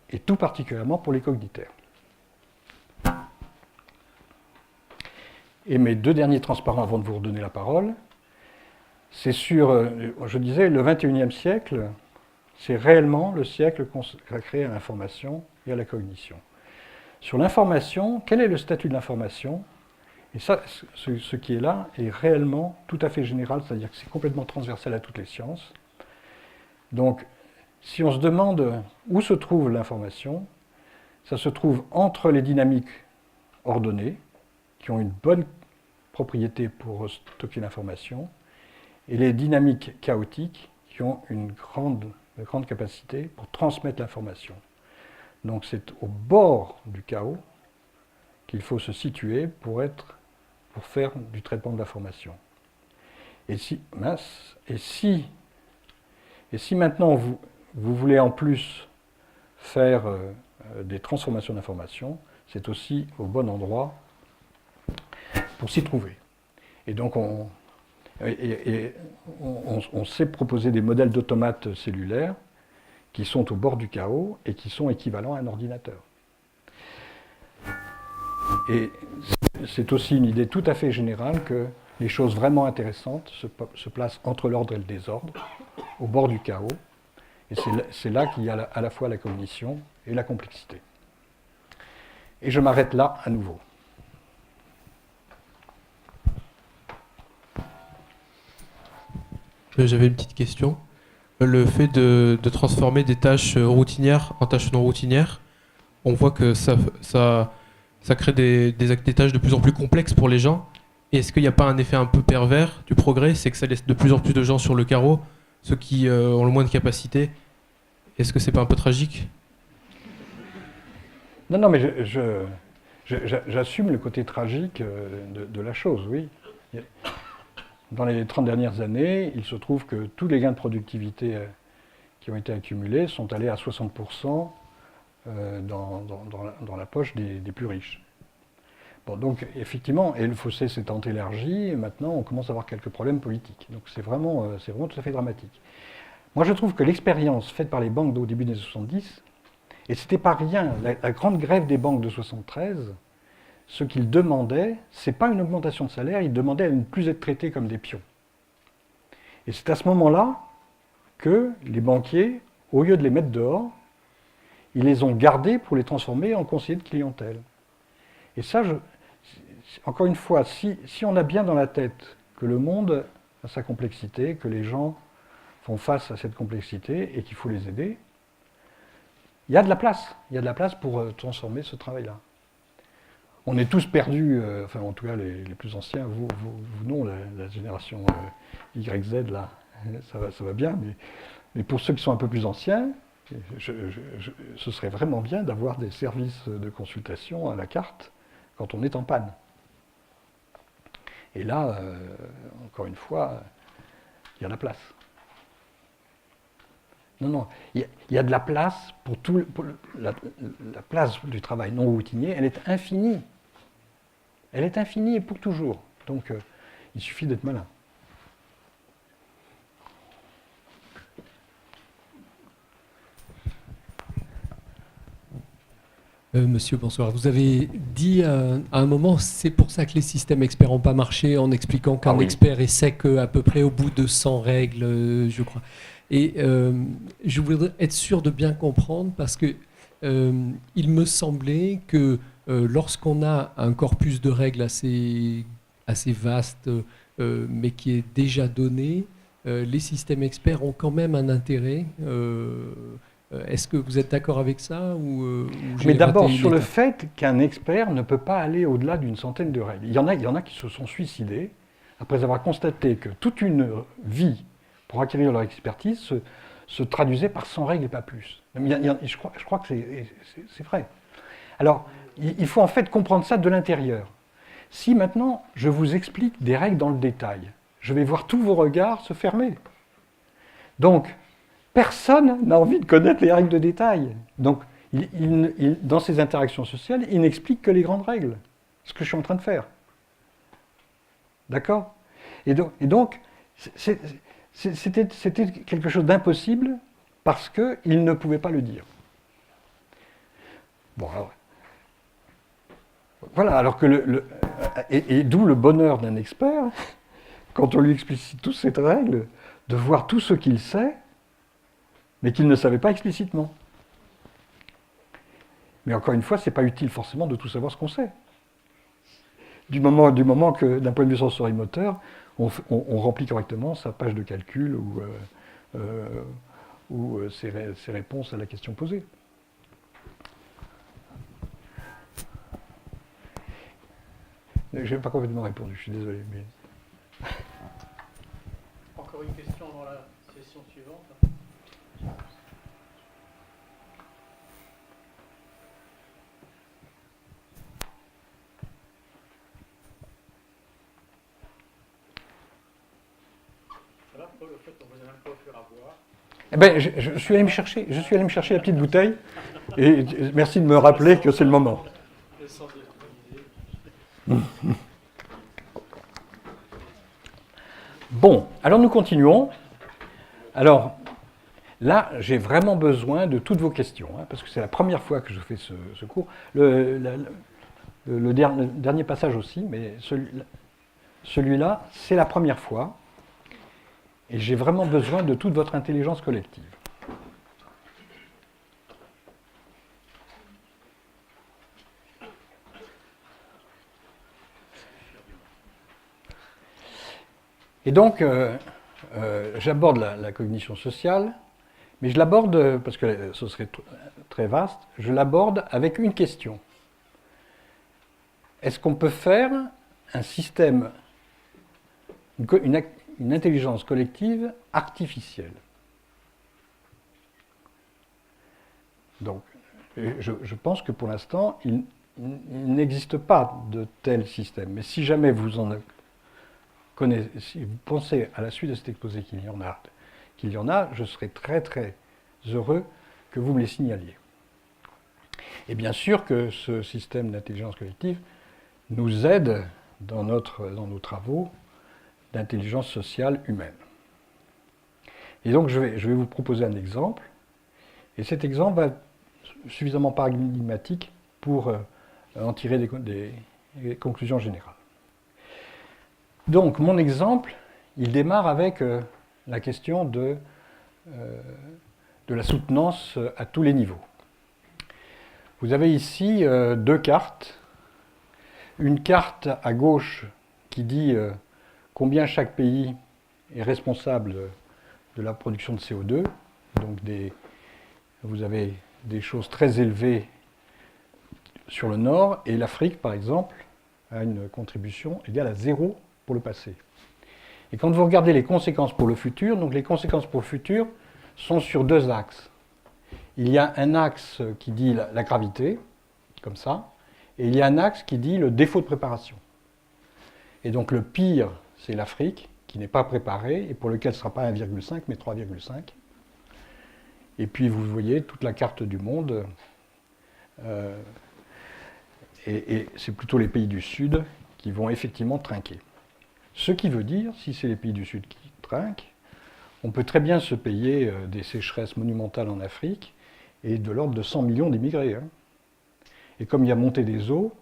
et tout particulièrement pour les cognitaires. Et mes deux derniers transparents avant de vous redonner la parole, c'est sur, je disais, le XXIe siècle, c'est réellement le siècle consacré à l'information et à la cognition. Sur l'information, quel est le statut de l'information? Et ça, ce qui est là est réellement tout à fait général, c'est-à-dire que c'est complètement transversal à toutes les sciences. Donc, si on se demande où se trouve l'information, ça se trouve entre les dynamiques ordonnées, qui ont une bonne propriété pour stocker l'information, et les dynamiques chaotiques, qui ont une grande capacité pour transmettre l'information. Donc c'est au bord du chaos qu'il faut se situer pour faire du traitement de l'information. Et si maintenant vous voulez en plus faire des transformations d'information, c'est aussi au bon endroit pour s'y trouver. Et donc on sait proposer des modèles d'automates cellulaires qui sont au bord du chaos et qui sont équivalents à un ordinateur. Et c'est aussi une idée tout à fait générale que les choses vraiment intéressantes se placent entre l'ordre et le désordre, au bord du chaos, et c'est là qu'il y a à la fois la cognition et la complexité. Et je m'arrête là à nouveau. J'avais une petite question. Le fait de transformer des tâches routinières en tâches non routinières, on voit que ça crée des tâches de plus en plus complexes pour les gens. Et est-ce qu'il n'y a pas un effet un peu pervers du progrès? C'est que ça laisse de plus en plus de gens sur le carreau, ceux qui ont le moins de capacité. Est-ce que c'est pas un peu tragique? Non, mais j'assume le côté tragique de la chose, oui. Dans les 30 dernières années, il se trouve que tous les gains de productivité qui ont été accumulés sont allés à 60% dans la poche des plus riches. Bon, donc, effectivement, et le fossé s'étant élargi, et maintenant, on commence à avoir quelques problèmes politiques. Donc, c'est vraiment tout à fait dramatique. Moi, je trouve que l'expérience faite par les banques au début des années 70, et c'était pas rien, la grande grève des banques de 73, ce qu'ils demandaient, c'est pas une augmentation de salaire, ils demandaient à ne plus être traités comme des pions. Et c'est à ce moment-là que les banquiers, au lieu de les mettre dehors, ils les ont gardés pour les transformer en conseillers de clientèle. Et ça, encore une fois, si on a bien dans la tête que le monde a sa complexité, que les gens font face à cette complexité et qu'il faut les aider, il y a de la place. Il y a de la place pour transformer ce travail-là. On est tous perdus, enfin en tout cas les plus anciens, vous non, la génération YZ, là, ça va bien, mais pour ceux qui sont un peu plus anciens, ce serait vraiment bien d'avoir des services de consultation à la carte quand on est en panne. Et là, encore une fois, il y a la place. Non, il y a de la place pour la place du travail non routinier, elle est infinie. Elle est infinie et pour toujours. Donc, il suffit d'être malin. Monsieur, bonsoir. Vous avez dit à un moment, c'est pour ça que les systèmes experts n'ont pas marché, en expliquant qu'un oui. expert est sec à peu près au bout de 100 règles, je crois. Et je voudrais être sûr de bien comprendre, parce que il me semblait que lorsqu'on a un corpus de règles assez vaste, mais qui est déjà donné, les systèmes experts ont quand même un intérêt. Est-ce que vous êtes d'accord avec ça ou Mais d'abord, sur le fait qu'un expert ne peut pas aller au-delà d'une centaine de règles. Il y en a qui se sont suicidés après avoir constaté que toute une vie pour acquérir leur expertise se traduisait par 100 règles et pas plus. Je crois que c'est vrai. Alors, il faut en fait comprendre ça de l'intérieur. Si maintenant je vous explique des règles dans le détail, je vais voir tous vos regards se fermer. Donc, personne n'a envie de connaître les règles de détail. Donc, dans ses interactions sociales, il n'explique que les grandes règles. Ce que je suis en train de faire. D'accord ? Et donc c'était quelque chose d'impossible parce qu'il ne pouvait pas le dire. Bon, alors, voilà, alors que et d'où le bonheur d'un expert, quand on lui explicite toutes ces règles, de voir tout ce qu'il sait, mais qu'il ne savait pas explicitement. Mais encore une fois, ce n'est pas utile forcément de tout savoir ce qu'on sait. Du moment que, d'un point de vue sensorimoteur, on remplit correctement sa page de calcul ou ses réponses à la question posée. Je n'ai pas complètement répondu, je suis désolé. Mais... Encore une question avant la session suivante. Ça va, Paul, au fait, on vous a même pas offert à boire. Eh ben, je suis allé me chercher la petite bouteille, et merci de me rappeler que c'est le moment. Le sens de l'utiliser. Bon, alors nous continuons. Alors, là, j'ai vraiment besoin de toutes vos questions, hein, parce que c'est la première fois que je fais ce cours. Le dernier passage aussi, mais celui-là, c'est la première fois. Et j'ai vraiment besoin de toute votre intelligence collective. Et donc, j'aborde la cognition sociale, mais je l'aborde, parce que ce serait très vaste, je l'aborde avec une question. Est-ce qu'on peut faire un système, une intelligence collective artificielle? Donc, je pense que pour l'instant, il n'existe pas de tel système. Mais si jamais vous si vous pensez à la suite de cet exposé qu'il y en a, je serais très très heureux que vous me les signaliez. Et bien sûr que ce système d'intelligence collective nous aide dans nos travaux d'intelligence sociale humaine. Et donc je vais vous proposer un exemple, et cet exemple va être suffisamment paradigmatique pour en tirer des conclusions générales. Donc mon exemple, il démarre avec la question de la soutenance à tous les niveaux. Vous avez ici deux cartes. Une carte à gauche qui dit combien chaque pays est responsable de la production de CO2. Donc vous avez des choses très élevées sur le nord, et l'Afrique, par exemple, a une contribution égale à 0 pour le passé. Et quand vous regardez les conséquences pour le futur, donc les conséquences pour le futur sont sur deux axes. Il y a un axe qui dit la gravité, comme ça, et il y a un axe qui dit le défaut de préparation. Et donc le pire, c'est l'Afrique, qui n'est pas préparée, et pour lequel ce ne sera pas 1,5, mais 3,5. Et puis vous voyez toute la carte du monde, et c'est plutôt les pays du Sud qui vont effectivement trinquer. Ce qui veut dire, si c'est les pays du Sud qui trinquent, on peut très bien se payer des sécheresses monumentales en Afrique, et de l'ordre de 100 millions d'immigrés. Hein. Et comme il y a montée des eaux,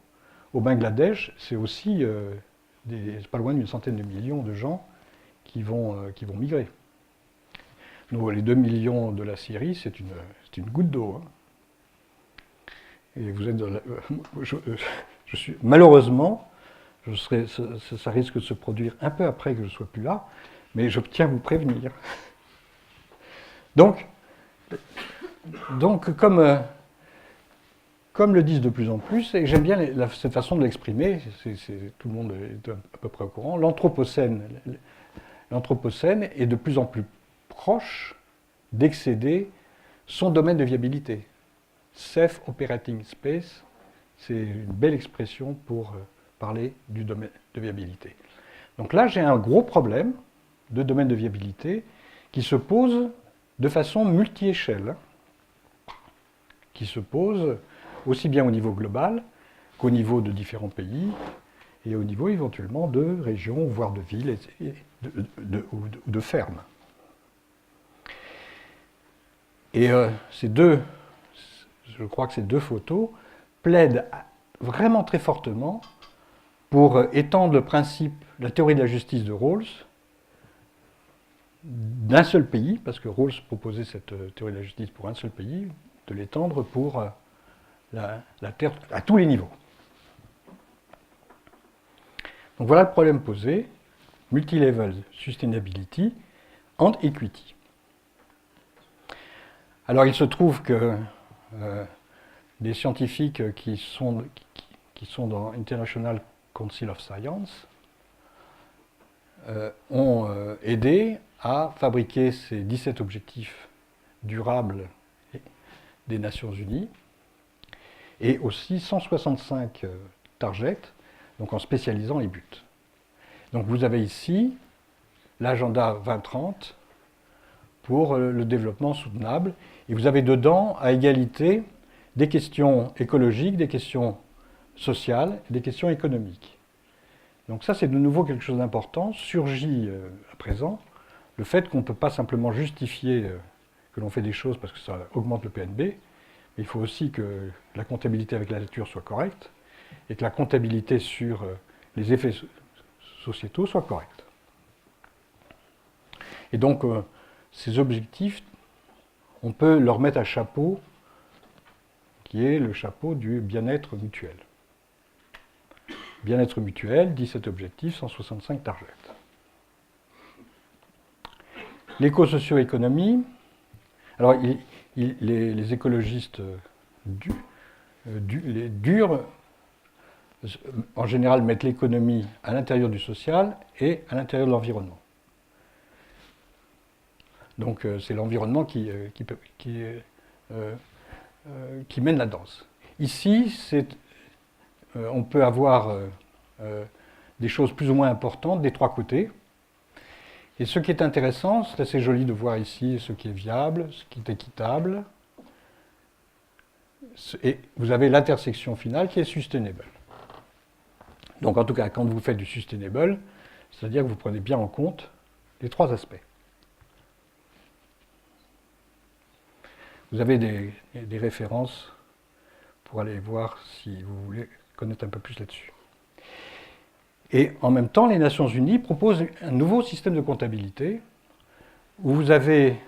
au Bangladesh, c'est aussi pas loin d'une centaine de millions de gens qui vont migrer. Les 2 millions de la Syrie, c'est une goutte d'eau. Hein. Et vous êtes malheureusement, ça risque de se produire un peu après que je ne sois plus là, mais je tiens à vous prévenir. Donc comme le disent de plus en plus, et j'aime bien cette façon de l'exprimer, tout le monde est à peu près au courant, l'Anthropocène est de plus en plus proche d'excéder son domaine de viabilité. Safe Operating Space, c'est une belle expression pour parler du domaine de viabilité. Donc là, j'ai un gros problème de domaine de viabilité qui se pose de façon multi-échelle, qui se pose aussi bien au niveau global qu'au niveau de différents pays et au niveau éventuellement de régions, voire de villes ou de fermes. Et je crois que ces deux photos plaident vraiment très fortement pour étendre le principe, la théorie de la justice de Rawls, d'un seul pays, parce que Rawls proposait cette théorie de la justice pour un seul pays, de l'étendre pour la Terre à tous les niveaux. Donc voilà le problème posé, multilevel sustainability and equity. Alors il se trouve que des scientifiques qui sont dans International Council of Science ont aidé à fabriquer ces 17 objectifs durables des Nations Unies et aussi 165 targets, donc en spécialisant les buts. Donc vous avez ici l'agenda 2030 pour le développement soutenable, et vous avez dedans à égalité des questions écologiques, des questions sociales, et des questions économiques. Donc ça, c'est de nouveau quelque chose d'important, surgit à présent, le fait qu'on ne peut pas simplement justifier que l'on fait des choses parce que ça augmente le PNB, mais il faut aussi que la comptabilité avec la nature soit correcte, et que la comptabilité sur les effets sociétaux soit correcte. Et donc, ces objectifs, on peut leur mettre un chapeau qui est le chapeau du bien-être mutuel. Bien-être mutuel, 17 objectifs, 165 targets. L'éco-socio-économie, alors les écologistes durs, en général, mettent l'économie à l'intérieur du social et à l'intérieur de l'environnement. Donc c'est l'environnement qui mène la danse. Ici, on peut avoir des choses plus ou moins importantes des trois côtés. Et ce qui est intéressant, c'est assez joli de voir ici ce qui est viable, ce qui est équitable. Et vous avez l'intersection finale qui est sustainable. Donc en tout cas, quand vous faites du sustainable, c'est-à-dire que vous prenez bien en compte les 3 aspects. Vous avez des références pour aller voir si vous voulez connaître un peu plus là-dessus. Et en même temps, les Nations Unies proposent un nouveau système de comptabilité où vous avez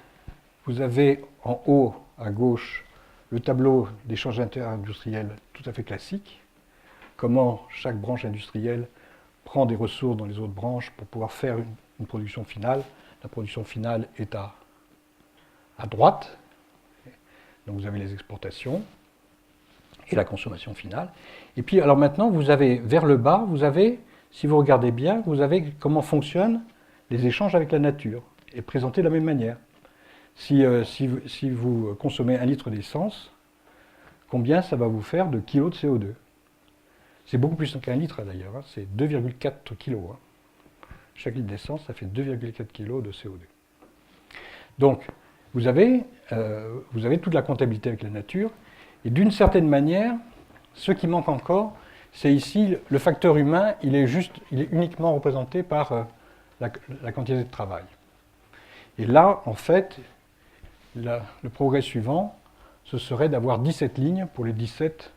en haut à gauche le tableau d'échange interindustriel tout à fait classique, comment chaque branche industrielle prend des ressources dans les autres branches pour pouvoir faire une production finale. La production finale est à droite, donc vous avez les exportations et la consommation finale. Et puis alors maintenant, vous avez vers le bas, vous avez, si vous regardez bien, vous avez comment fonctionnent les échanges avec la nature, et présentés de la même manière. Si vous consommez 1 litre d'essence, combien ça va vous faire de kilos de CO2 ? C'est beaucoup plus qu'un litre d'ailleurs, hein, c'est 2,4 kilos. Hein. Chaque litre d'essence, ça fait 2,4 kilos de CO2. Donc, vous avez toute la comptabilité avec la nature, et d'une certaine manière, ce qui manque encore, c'est ici, le facteur humain, il est uniquement représenté par la quantité de travail. Et là, en fait, le progrès suivant, ce serait d'avoir 17 lignes pour les 17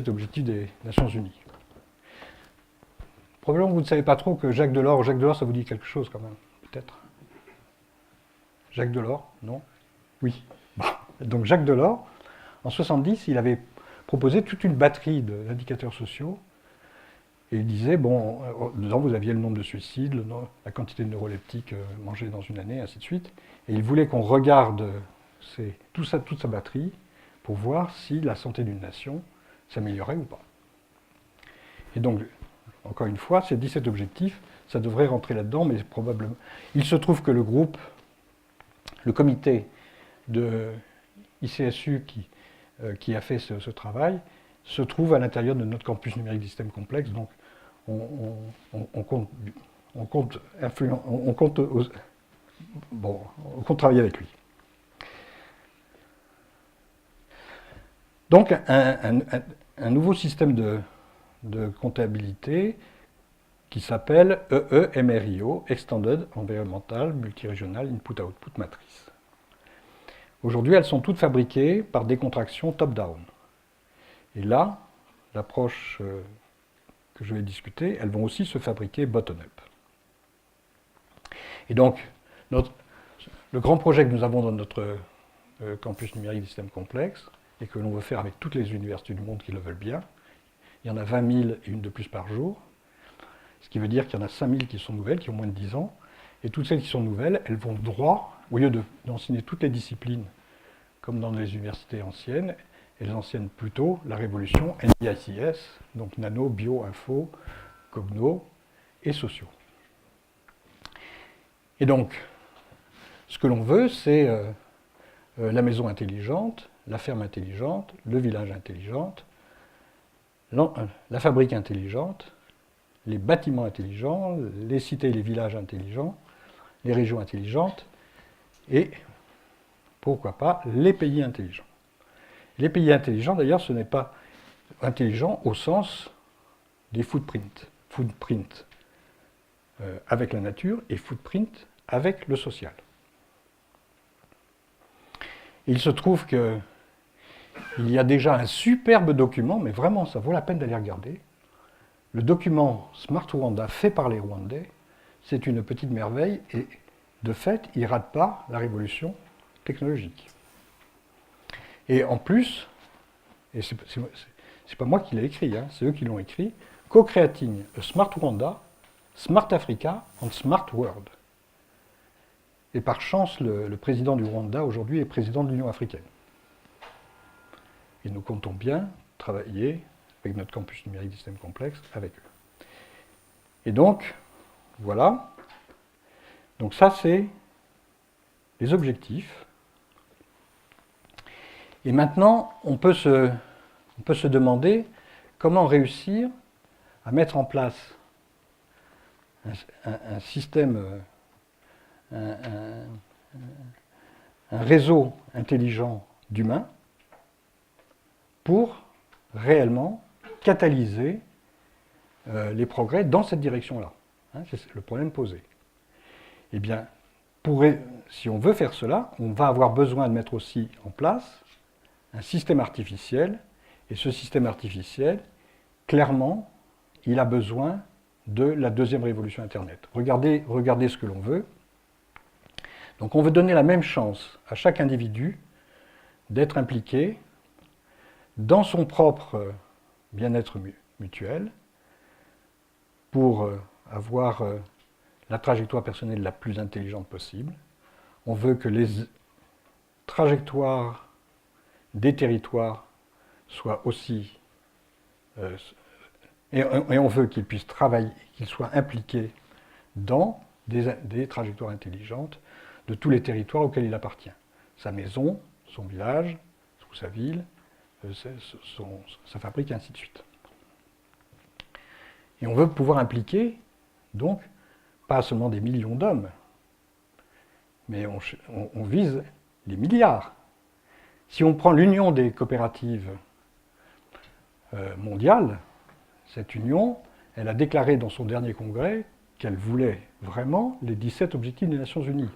objectifs des Nations Unies. Probablement que vous ne savez pas trop que Jacques Delors, ça vous dit quelque chose quand même, peut-être. Jacques Delors, non? Oui. Bon. Donc Jacques Delors, en 1970, il avait proposé toute une batterie d'indicateurs sociaux. Et il disait, bon, dedans vous aviez le nombre de suicides, la quantité de neuroleptiques mangés dans une année, ainsi de suite. Et il voulait qu'on regarde toute sa batterie pour voir si la santé d'une nation s'améliorait ou pas. Et donc, encore une fois, ces 17 objectifs, ça devrait rentrer là-dedans, mais probablement... Il se trouve que le comité de ICSU qui a fait ce travail se trouve à l'intérieur de notre campus numérique du système complexe, donc on compte travailler avec lui. Donc un nouveau système de comptabilité qui s'appelle EEMRIO, Extended Environmental Multiregional Input-Output Matrix. Aujourd'hui, elles sont toutes fabriquées par décontraction top-down. Et là, l'approche que je vais discuter, elles vont aussi se fabriquer bottom-up. Et donc, le grand projet que nous avons dans notre campus numérique du système complexe, et que l'on veut faire avec toutes les universités du monde qui le veulent bien, il y en a 20 000 et une de plus par jour, ce qui veut dire qu'il y en a 5 000 qui sont nouvelles, qui ont moins de 10 ans, et toutes celles qui sont nouvelles, elles vont droit, au lieu d'enseigner toutes les disciplines, comme dans les universités anciennes, elles enseignent plutôt la révolution NICS, donc nano, bio, info, cogno et sociaux. Et donc, ce que l'on veut, c'est la maison intelligente, la ferme intelligente, le village intelligent, la fabrique intelligente, les bâtiments intelligents, les cités et les villages intelligents, les régions intelligentes et, pourquoi pas, les pays intelligents. Les pays intelligents, d'ailleurs, ce n'est pas intelligent au sens des footprints. Footprint avec la nature et footprint avec le social. Il se trouve qu'il y a déjà un superbe document, mais vraiment, ça vaut la peine d'aller regarder. Le document Smart Rwanda fait par les Rwandais, c'est une petite merveille et, de fait, il ne rate pas la révolution technologique. Et en plus, et c'est pas moi qui l'ai écrit, hein, c'est eux qui l'ont écrit, co-creating a Smart Rwanda, Smart Africa and Smart World. Et par chance, le président du Rwanda aujourd'hui est président de l'Union africaine. Et nous comptons bien travailler avec notre campus numérique du système complexe avec eux. Et donc, voilà. Donc ça, c'est les objectifs. Et maintenant, on peut se demander comment réussir à mettre en place un système, un réseau intelligent d'humains pour réellement catalyser les progrès dans cette direction-là. Hein, c'est le problème posé. Eh bien, si on veut faire cela, on va avoir besoin de mettre aussi en place un système artificiel, et ce système artificiel, clairement, il a besoin de la deuxième révolution Internet. Regardez ce que l'on veut. Donc on veut donner la même chance à chaque individu d'être impliqué dans son propre bien-être mutuel pour avoir la trajectoire personnelle la plus intelligente possible. On veut que les trajectoires des territoires soient aussi... et on veut qu'ils puissent travailler, qu'ils soient impliqués dans des trajectoires intelligentes de tous les territoires auxquels il appartient. Sa maison, son village, ou sa ville, sa fabrique, et ainsi de suite. Et on veut pouvoir impliquer, donc, pas seulement des millions d'hommes, mais on vise les milliards. Si on prend l'Union des coopératives mondiales, cette union, elle a déclaré dans son dernier congrès qu'elle voulait vraiment les 17 objectifs des Nations Unies.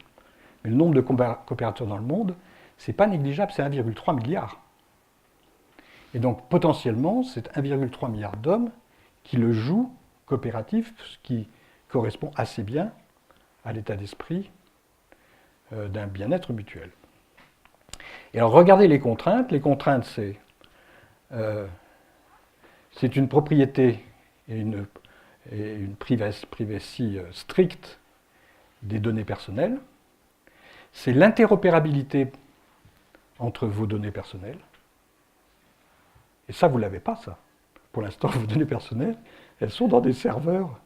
Mais le nombre de coopérateurs dans le monde, c'est pas négligeable, c'est 1,3 milliard. Et donc, potentiellement, c'est 1,3 milliard d'hommes qui le jouent coopératif, ce qui correspond assez bien à l'état d'esprit d'un bien-être mutuel. Et alors, regardez les contraintes. Les contraintes, c'est une propriété et une privacy stricte des données personnelles. C'est l'interopérabilité entre vos données personnelles. Et ça, vous ne l'avez pas, ça. Pour l'instant, vos données personnelles, elles sont dans des serveurs.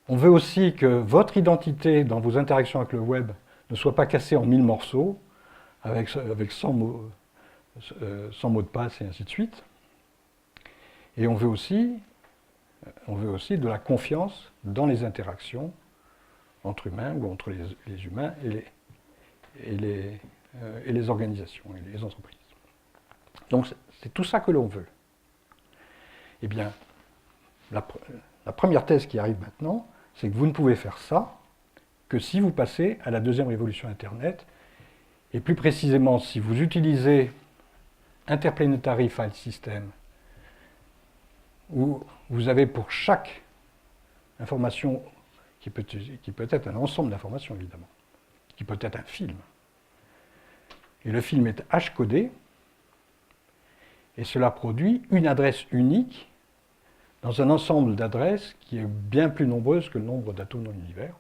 On veut aussi que votre identité dans vos interactions avec le web ne soit pas cassée en 1000 morceaux, avec 100 mots de passe et ainsi de suite. Et on veut aussi de la confiance dans les interactions entre humains ou entre les humains et les organisations et les entreprises. Donc c'est tout ça que l'on veut. Eh bien, la première thèse qui arrive maintenant, c'est que vous ne pouvez faire ça que si vous passez à la deuxième révolution Internet, et plus précisément si vous utilisez Interplanetary File System, où vous avez pour chaque information, qui peut être un ensemble d'informations évidemment, qui peut être un film, et le film est H-codé, et cela produit une adresse unique dans un ensemble d'adresses qui est bien plus nombreuse que le nombre d'atomes dans l'univers.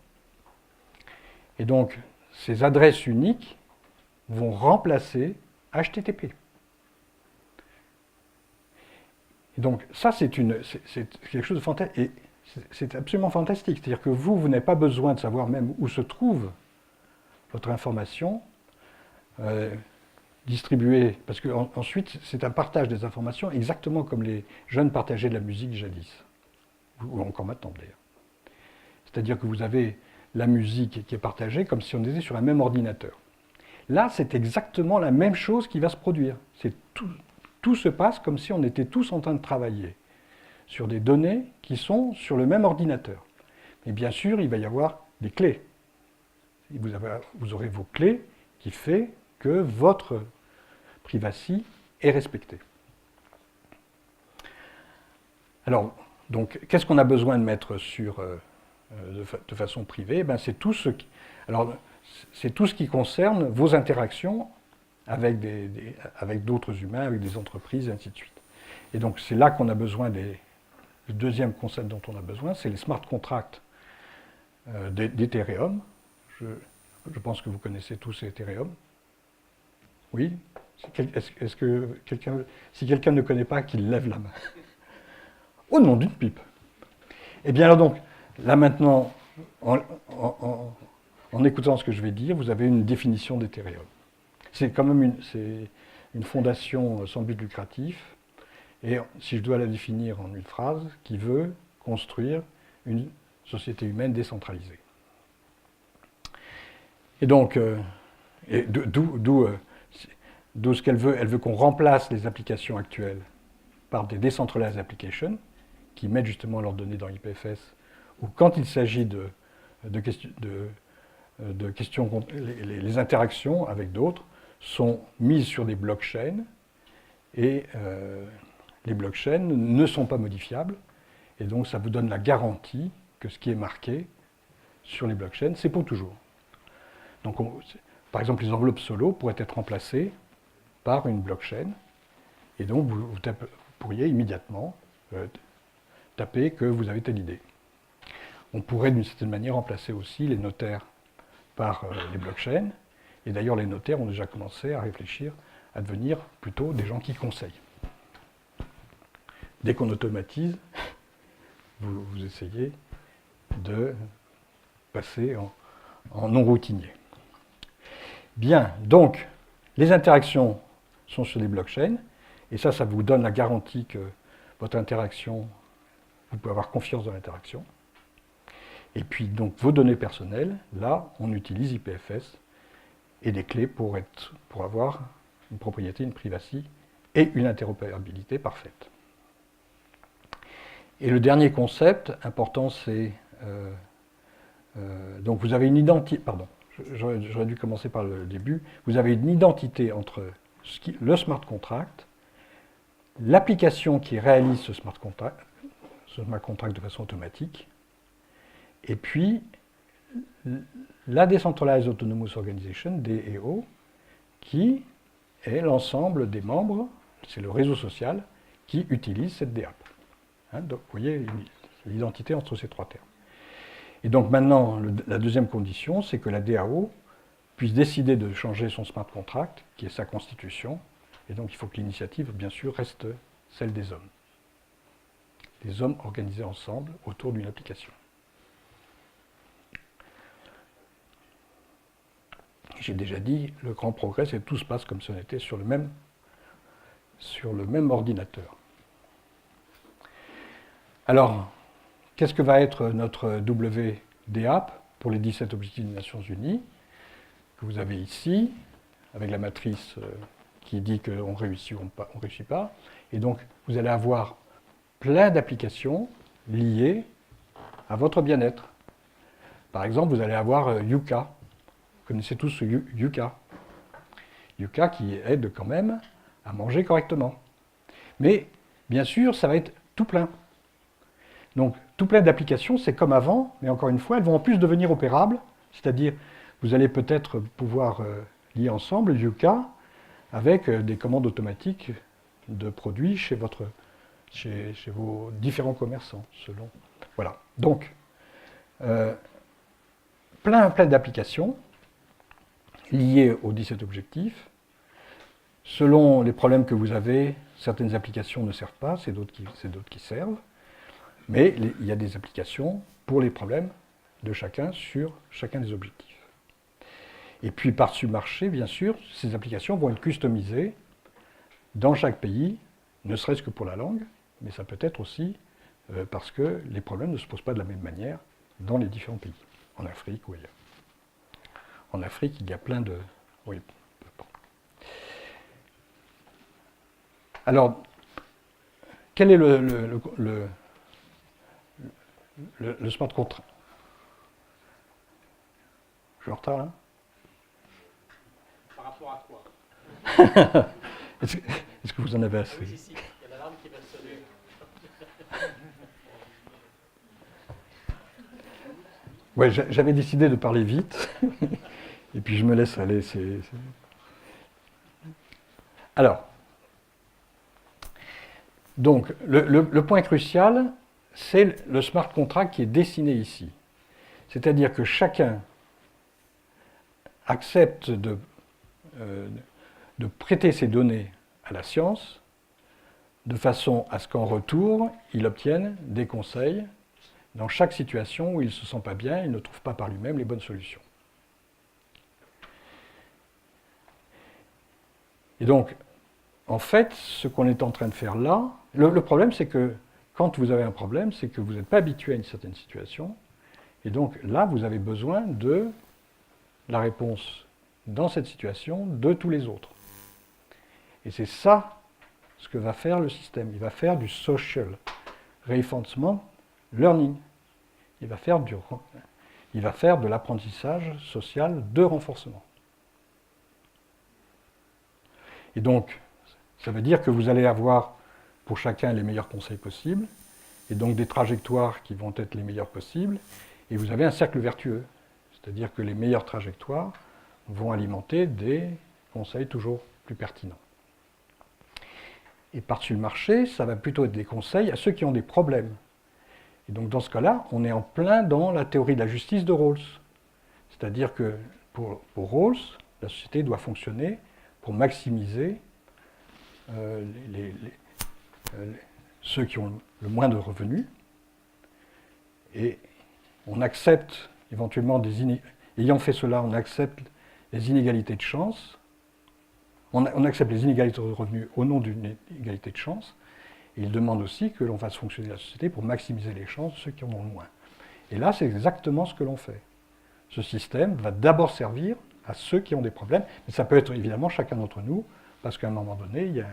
Et donc, ces adresses uniques vont remplacer HTTP. Et donc, ça, c'est quelque chose de fantastique. Et c'est absolument fantastique. C'est-à-dire que vous n'avez pas besoin de savoir même où se trouve votre information distribuée, parce qu'ensuite, c'est un partage des informations exactement comme les jeunes partageaient de la musique jadis, ou encore maintenant d'ailleurs. C'est-à-dire que vous avez la musique qui est partagée comme si on était sur un même ordinateur. Là, c'est exactement la même chose qui va se produire. Tout se passe comme si on était tous en train de travailler sur des données qui sont sur le même ordinateur. Mais bien sûr, il va y avoir des clés. Vous aurez vos clés qui font que votre privacy est respectée. Alors, donc, qu'est-ce qu'on a besoin de mettre sur, de façon privée? C'est tout ce qui concerne vos interactions avec d'autres humains, avec des entreprises, et ainsi de suite. Et donc, c'est là qu'on a besoin le deuxième concept dont on a besoin, c'est les smart contracts d'Ethereum. Je pense que vous connaissez tous Ethereum. Oui? Est-ce que si quelqu'un ne connaît pas, qu'il lève la main. Au nom d'une pipe. Eh bien alors donc, là maintenant, en écoutant ce que je vais dire, vous avez une définition d'Ethereum. C'est quand même une fondation sans but lucratif, et si je dois la définir en une phrase, qui veut construire une société humaine décentralisée. Et donc, d'où ce qu'elle veut. Elle veut qu'on remplace les applications actuelles par des decentralized applications qui mettent justement leurs données dans IPFS, ou quand il s'agit de questions, les interactions avec d'autres sont mises sur des blockchains et les blockchains ne sont pas modifiables et donc ça vous donne la garantie que ce qui est marqué sur les blockchains, c'est pour toujours. Donc, par exemple, les enveloppes solo pourraient être remplacées par une blockchain et donc vous pourriez immédiatement taper que vous avez telle idée. On pourrait d'une certaine manière remplacer aussi les notaires par les blockchains. Et d'ailleurs, les notaires ont déjà commencé à réfléchir à devenir plutôt des gens qui conseillent. Dès qu'on automatise, vous essayez de passer en non routinier. Bien, donc, les interactions sont sur des blockchains, et ça vous donne la garantie que votre interaction, vous pouvez avoir confiance dans l'interaction. Et puis, donc, vos données personnelles, là, on utilise IPFS et des clés pour avoir une propriété, une privacy et une interopérabilité parfaite. Et le dernier concept important, c'est... donc, vous avez une identité... Pardon, j'aurais dû commencer par le début. Vous avez une identité entre le smart contract, l'application qui réalise ce smart contract de façon automatique, et puis la Decentralized Autonomous Organization, DAO, qui est l'ensemble des membres, c'est le réseau social, qui utilise cette DApp. Hein, donc, vous voyez l'identité entre ces trois termes. Et donc maintenant, la deuxième condition, c'est que la DAO puisse décider de changer son smart contract, qui est sa constitution, et donc il faut que l'initiative, bien sûr, reste celle des hommes. Les hommes organisés ensemble autour d'une application. J'ai déjà dit, le grand progrès, c'est que tout se passe comme si on était sur le même ordinateur. Alors, qu'est-ce que va être notre WDApp pour les 17 objectifs des Nations Unies, que vous avez ici, avec la matrice qui dit qu'on réussit ou on ne réussit pas. Et donc, vous allez avoir plein d'applications liées à votre bien-être. Par exemple, vous allez avoir Yuka. Vous connaissez tous Yuka. Yuka qui aide quand même à manger correctement. Mais, bien sûr, ça va être tout plein. Donc, tout plein d'applications, c'est comme avant, mais encore une fois, elles vont en plus devenir opérables, c'est-à-dire, vous allez peut-être pouvoir lier ensemble Yuka avec des commandes automatiques de produits chez vos différents commerçants, selon. Voilà. Donc, plein d'applications liées aux 17 objectifs. Selon les problèmes que vous avez, certaines applications ne servent pas, c'est d'autres qui servent. Mais il y a des applications pour les problèmes de chacun sur chacun des objectifs. Et puis par-dessus marché, bien sûr, ces applications vont être customisées dans chaque pays, ne serait-ce que pour la langue, mais ça peut être aussi parce que les problèmes ne se posent pas de la même manière dans les différents pays, en Afrique ou ailleurs. En Afrique, il y a plein de... Oui. Alors, quel est le smart contract? Je suis en retard, là? Par rapport à quoi? Est-ce que vous en avez assez? Oui, si, il y a l'alarme qui va sonner. Ouais, j'avais décidé de parler vite, et puis je me laisse aller. Alors, donc, le point crucial, c'est le smart contract qui est dessiné ici. C'est-à-dire que chacun accepte de prêter ses données à la science de façon à ce qu'en retour, il obtienne des conseils dans chaque situation où il ne se sent pas bien, il ne trouve pas par lui-même les bonnes solutions. Et donc, en fait, ce qu'on est en train de faire là, le problème, c'est que quand vous avez un problème, c'est que vous n'êtes pas habitué à une certaine situation, et donc là, vous avez besoin de la réponse dans cette situation de tous les autres. Et c'est ça ce que va faire le système. Il va faire du social reinforcement learning. Il va faire de l'apprentissage social de renforcement. Et donc, ça veut dire que vous allez avoir pour chacun les meilleurs conseils possibles, et donc des trajectoires qui vont être les meilleures possibles, et vous avez un cercle vertueux. C'est-à-dire que les meilleures trajectoires vont alimenter des conseils toujours plus pertinents. Et par-dessus le marché, ça va plutôt être des conseils à ceux qui ont des problèmes. Et donc dans ce cas-là, on est en plein dans la théorie de la justice de Rawls. C'est-à-dire que pour Rawls, la société doit fonctionner pour maximiser ceux qui ont le moins de revenus. Et on accepte éventuellement ayant fait cela, on accepte les inégalités de chance. On accepte les inégalités de revenus au nom d'une égalité de chance. Et il demande aussi que l'on fasse fonctionner la société pour maximiser les chances de ceux qui en ont le moins. Et là, c'est exactement ce que l'on fait. Ce système va d'abord servir à ceux qui ont des problèmes, mais ça peut être évidemment chacun d'entre nous, parce qu'à un moment donné, il y a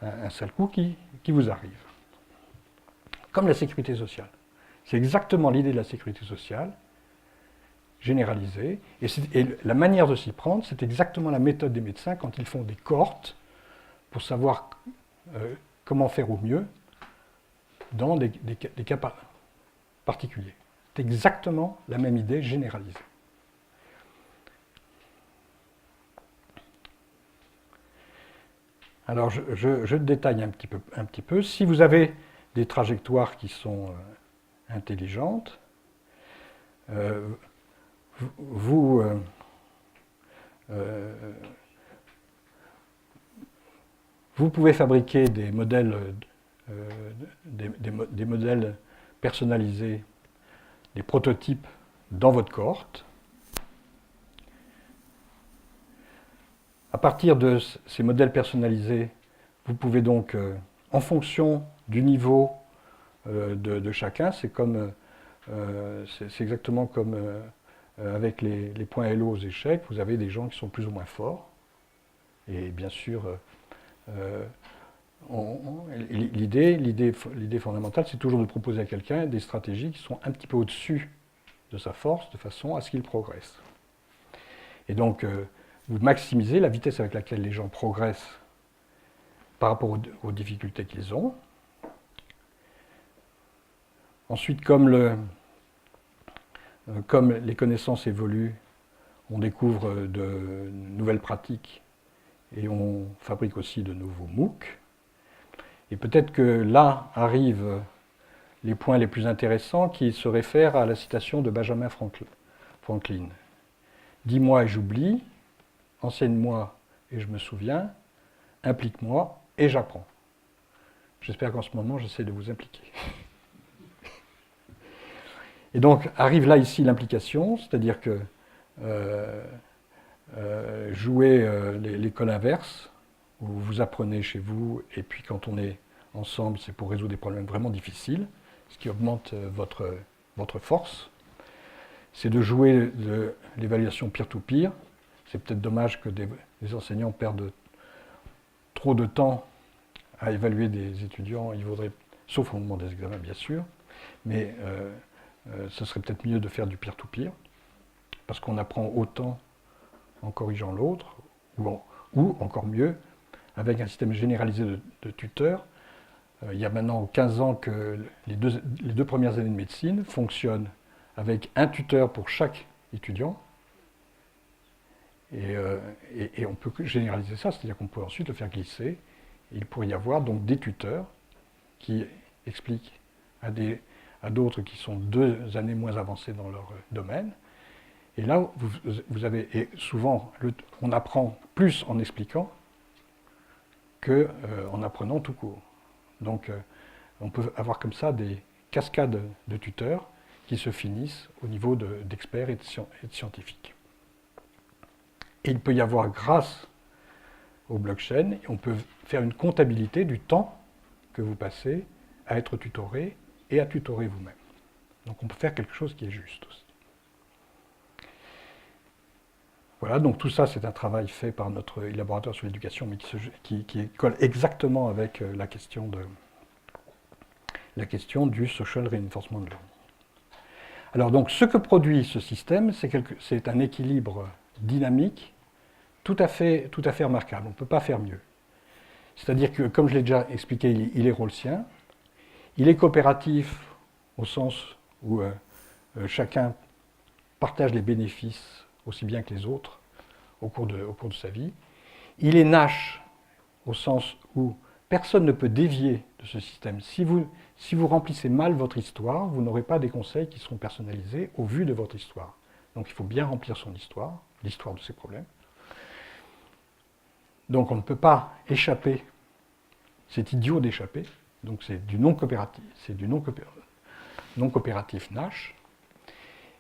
un sale coup qui vous arrive. Comme la sécurité sociale. C'est exactement l'idée de la sécurité sociale, généralisée, et la manière de s'y prendre, c'est exactement la méthode des médecins quand ils font des cohortes pour savoir comment faire au mieux dans des cas particuliers. C'est exactement la même idée généralisée. Alors, je détaille un petit peu. Si vous avez des trajectoires qui sont intelligentes, vous pouvez fabriquer des modèles, des modèles personnalisés, des prototypes dans votre cohorte. À partir de ces modèles personnalisés, vous pouvez donc, en fonction du niveau de chacun, c'est exactement comme avec les points Hello aux échecs, vous avez des gens qui sont plus ou moins forts. Et bien sûr, l'idée fondamentale, c'est toujours de proposer à quelqu'un des stratégies qui sont un petit peu au-dessus de sa force, de façon à ce qu'il progresse. Et donc, vous maximisez la vitesse avec laquelle les gens progressent par rapport aux difficultés qu'ils ont. Ensuite, comme les connaissances évoluent, on découvre de nouvelles pratiques et on fabrique aussi de nouveaux MOOC. Et peut-être que là arrivent les points les plus intéressants qui se réfèrent à la citation de Benjamin Franklin. Dis-moi et j'oublie, enseigne-moi et je me souviens, implique-moi et j'apprends. J'espère qu'en ce moment, j'essaie de vous impliquer. Et donc, arrive là ici l'implication, c'est-à-dire que jouer l'école inverse, où vous apprenez chez vous, et puis quand on est ensemble, c'est pour résoudre des problèmes vraiment difficiles, ce qui augmente votre force. C'est de jouer l'évaluation peer-to-peer. C'est peut-être dommage que des enseignants perdent trop de temps à évaluer des étudiants. Ils voudraient, sauf au moment des examens bien sûr, mais ce serait peut-être mieux de faire du peer-to-peer, parce qu'on apprend autant en corrigeant l'autre, ou encore mieux, avec un système généralisé de tuteurs. Il y a maintenant 15 ans que les deux premières années de médecine fonctionnent avec un tuteur pour chaque étudiant. Et on peut généraliser ça, c'est-à-dire qu'on peut ensuite le faire glisser. Et il pourrait y avoir donc des tuteurs qui expliquent à d'autres qui sont 2 années moins avancés dans leur domaine. Et là, vous avez, et souvent, on apprend plus en expliquant qu'en apprenant tout court. Donc, on peut avoir comme ça des cascades de tuteurs qui se finissent au niveau d'experts et de scientifiques. Et il peut y avoir, grâce au blockchain, on peut faire une comptabilité du temps que vous passez à être tutoré et à tutorer vous-même. Donc on peut faire quelque chose qui est juste aussi. Voilà, donc tout ça, c'est un travail fait par notre laboratoire sur l'éducation, mais qui colle exactement avec la question du social reinforcement learning. Alors donc, ce que produit ce système, c'est un équilibre dynamique tout à fait remarquable. On ne peut pas faire mieux. C'est-à-dire que, comme je l'ai déjà expliqué, il est rawlsien. Il est coopératif au sens où chacun partage les bénéfices aussi bien que les autres au cours de sa vie. Il est Nash au sens où personne ne peut dévier de ce système. Si vous remplissez mal votre histoire, vous n'aurez pas des conseils qui seront personnalisés au vu de votre histoire. Donc il faut bien remplir son histoire, l'histoire de ses problèmes. Donc on ne peut pas échapper, c'est idiot d'échapper, donc c'est du non coopératif, non coopératif Nash,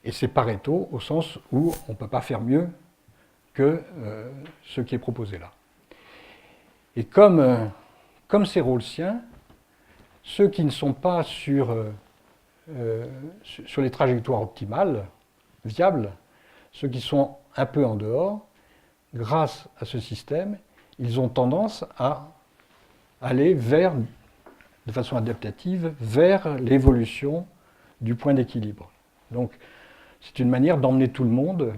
et c'est Pareto au sens où on ne peut pas faire mieux que ce qui est proposé là. Et comme c'est rawlsien, ceux qui ne sont pas sur les trajectoires optimales, viables, ceux qui sont un peu en dehors, grâce à ce système, ils ont tendance à aller de façon adaptative, vers l'évolution du point d'équilibre. Donc, c'est une manière d'emmener tout le monde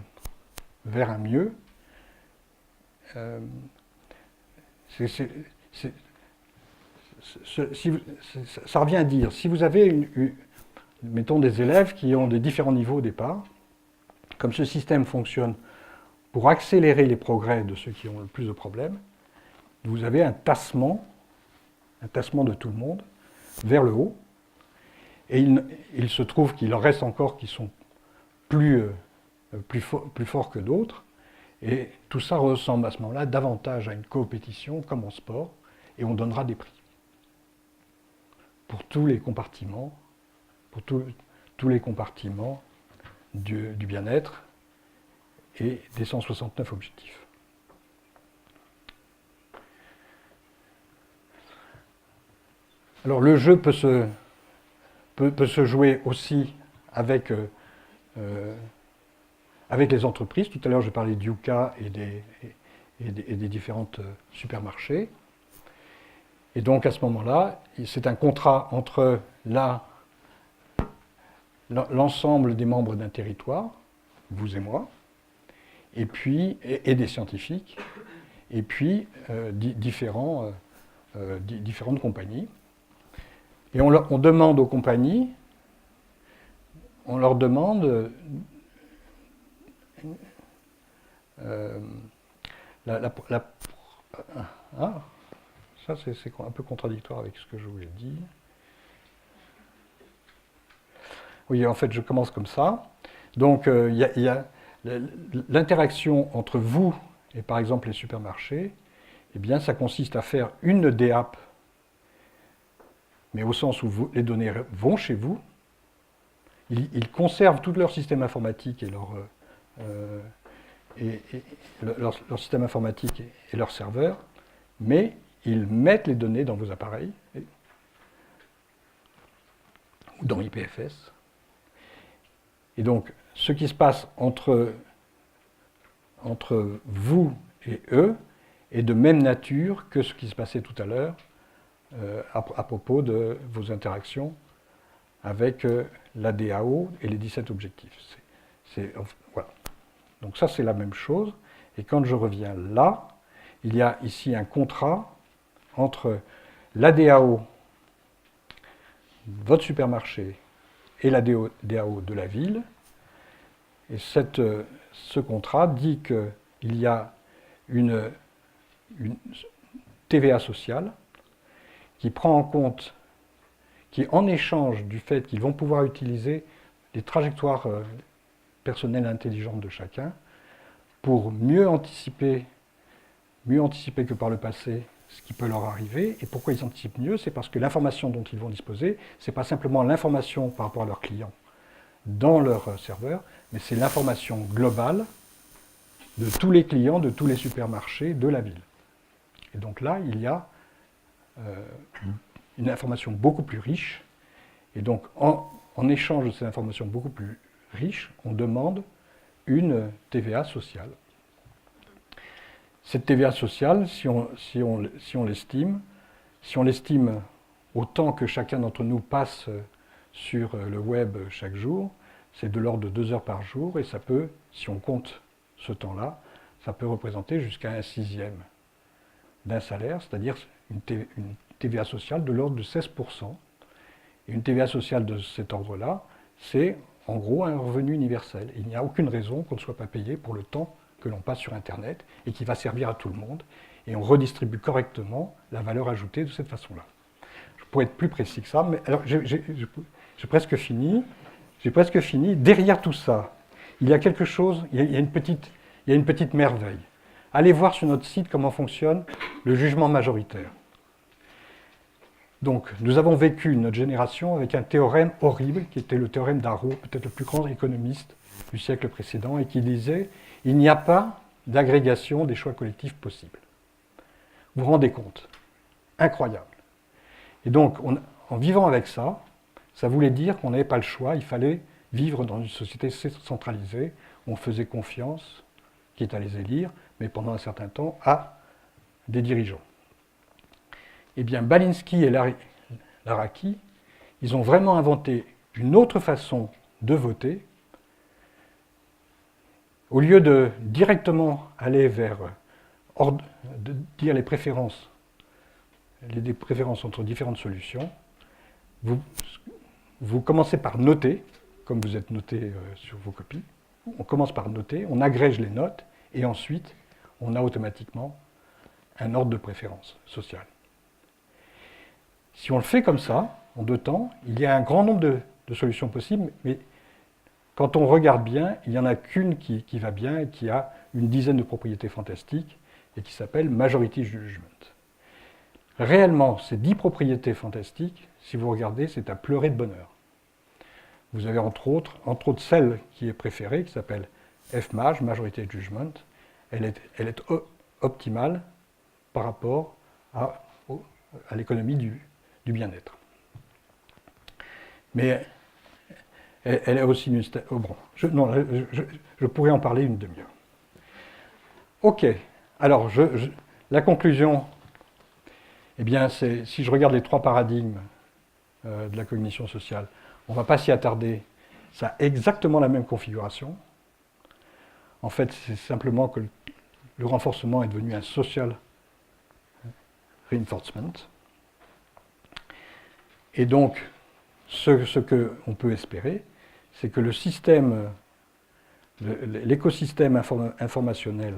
vers un mieux. Ça revient à dire, si vous avez, mettons, des élèves qui ont des différents niveaux au départ, comme ce système fonctionne pour accélérer les progrès de ceux qui ont le plus de problèmes, vous avez un tassement de tout le monde vers le haut, et il se trouve qu'il en reste encore qui sont plus forts que d'autres, et tout ça ressemble à ce moment-là davantage à une compétition comme en sport, et on donnera des prix pour tous les compartiments, tous les compartiments du bien-être et des 169 objectifs. Alors le jeu peut se jouer aussi avec les entreprises. Tout à l'heure, j'ai parlé du Yuka et des différents supermarchés. Et donc, à ce moment-là, c'est un contrat entre l'ensemble des membres d'un territoire, vous et moi, et des scientifiques, et puis différentes compagnies. Et on demande aux compagnies, on leur demande ça c'est un peu contradictoire avec ce que je voulais dire. Oui, en fait, je commence comme ça. Donc, il y a l'interaction entre vous et, par exemple, les supermarchés. Eh bien, ça consiste à faire une DApp, mais au sens où les données vont chez vous. Ils conservent tout leur système informatique et leur système informatique et leur serveur, mais ils mettent les données dans vos appareils, ou dans IPFS. Et donc, ce qui se passe entre vous et eux est de même nature que ce qui se passait tout à l'heure à propos de vos interactions avec la DAO et les 17 objectifs. Voilà. Donc ça, c'est la même chose. Et quand je reviens là, il y a ici un contrat entre la DAO, votre supermarché, et la DAO de la ville. Et ce contrat dit qu'il y a une TVA sociale qui prend en compte, qui en échange du fait qu'ils vont pouvoir utiliser les trajectoires personnelles intelligentes de chacun pour mieux anticiper que par le passé ce qui peut leur arriver. Et pourquoi ils anticipent mieux? C'est parce que l'information dont ils vont disposer, ce n'est pas simplement l'information par rapport à leurs clients dans leur serveur, mais c'est l'information globale de tous les clients, de tous les supermarchés de la ville. Et donc là, il y a une information beaucoup plus riche. Et donc, en échange de cette information beaucoup plus riche, on demande une TVA sociale. Cette TVA sociale, si on l'estime autant que chacun d'entre nous passe sur le web chaque jour, c'est de l'ordre de 2 heures par jour, et ça peut, si on compte ce temps-là, ça peut représenter jusqu'à 1/6 d'un salaire, c'est-à-dire une TVA sociale de l'ordre de 16%. Et une TVA sociale de cet ordre-là, c'est en gros un revenu universel. Il n'y a aucune raison qu'on ne soit pas payé pour le temps que l'on passe sur Internet et qui va servir à tout le monde. Et on redistribue correctement la valeur ajoutée de cette façon-là. Je pourrais être plus précis que ça, mais alors j'ai presque fini. J'ai presque fini. Derrière tout ça, il y a quelque chose, il y a une petite merveille. Allez voir sur notre site comment fonctionne le jugement majoritaire. Donc, nous avons vécu, notre génération, avec un théorème horrible, qui était le théorème d'Arrow, peut-être le plus grand économiste du siècle précédent, et qui disait « Il n'y a pas d'agrégation des choix collectifs possibles ». Vous vous rendez compte? Incroyable. Et donc, en vivant avec ça, ça voulait dire qu'on n'avait pas le choix, il fallait vivre dans une société centralisée, où on faisait confiance, quitte à les élire, mais pendant un certain temps, à des dirigeants. Eh bien, Balinsky et Laraki, ils ont vraiment inventé une autre façon de voter. Au lieu de directement aller vers, de dire les préférences entre différentes solutions, vous commencez par noter, comme vous êtes noté sur vos copies. On commence par noter, on agrège les notes, et ensuite, on a automatiquement un ordre de préférence sociale. Si on le fait comme ça, en 2 temps, il y a un grand nombre de solutions possibles, mais quand on regarde bien, il n'y en a qu'une qui va bien et qui a une dizaine de propriétés fantastiques et qui s'appelle Majority Judgment. Réellement, ces 10 propriétés fantastiques, si vous regardez, c'est à pleurer de bonheur. Vous avez entre autres celle qui est préférée, qui s'appelle FMAJ, Majority Judgment. Elle est optimale par rapport à l'économie du bien-être. Mais elle est aussi une... bon, je pourrais en parler une demi-heure. Ok, alors la conclusion, eh bien, c'est si je regarde les 3 paradigmes de la cognition sociale, on ne va pas s'y attarder, ça a exactement la même configuration. En fait, c'est simplement que le renforcement est devenu un social reinforcement. Et donc, ce qu'on peut espérer, c'est que le système, l'écosystème informationnel,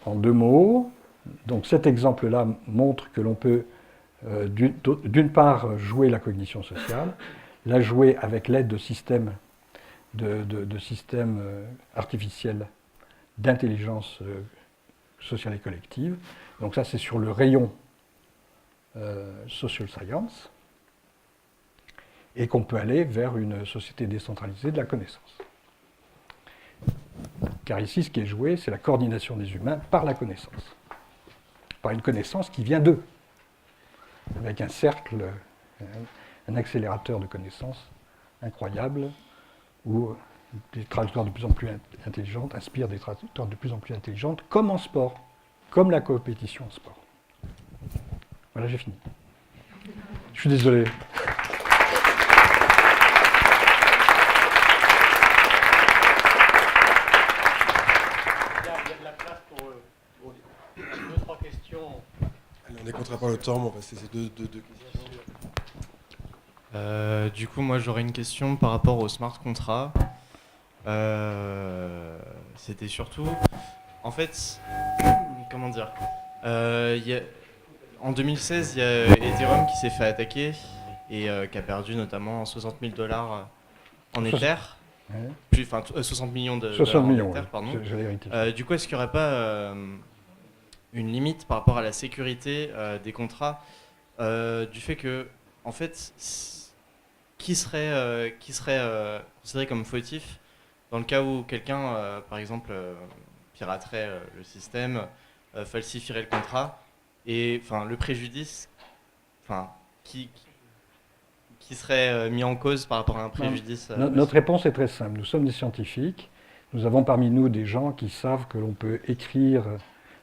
en 2 mots, donc cet exemple-là montre que l'on peut d'une part jouer la cognition sociale, la jouer avec l'aide de systèmes artificiels d'intelligence sociale et collective. Donc ça, c'est sur le rayon social science, et qu'on peut aller vers une société décentralisée de la connaissance. Car ici, ce qui est joué, c'est la coordination des humains par la connaissance. Par une connaissance qui vient d'eux, avec un cercle, un accélérateur de connaissances incroyable, où des trajectoires de plus en plus intelligentes inspirent des trajectoires de plus en plus intelligentes, comme en sport, comme la compétition en sport. Voilà, j'ai fini. Je suis désolé. Il y a de la place pour 2-3 questions. Allez, on est contraint par le temps, mais on va se laisser deux questions. Du coup, moi j'aurais une question par rapport au smart contract. C'était surtout, en fait, comment dire, en 2016, il y a Ethereum qui s'est fait attaquer et qui a perdu notamment 60 000 $ en Ether, Ouais. enfin 60 millions de 60 dollars en millions, Ether, oui. pardon. J'allais rectifier. Du coup, est-ce qu'il n'y aurait pas une limite par rapport à la sécurité des contrats du fait que, en fait, qui serait considéré comme fautif dans le cas où quelqu'un, par exemple, piraterait le système, falsifierait le contrat, et enfin le préjudice, enfin qui serait mis en cause par rapport à un préjudice Notre réponse est très simple. Nous sommes des scientifiques. Nous avons parmi nous des gens qui savent que l'on peut écrire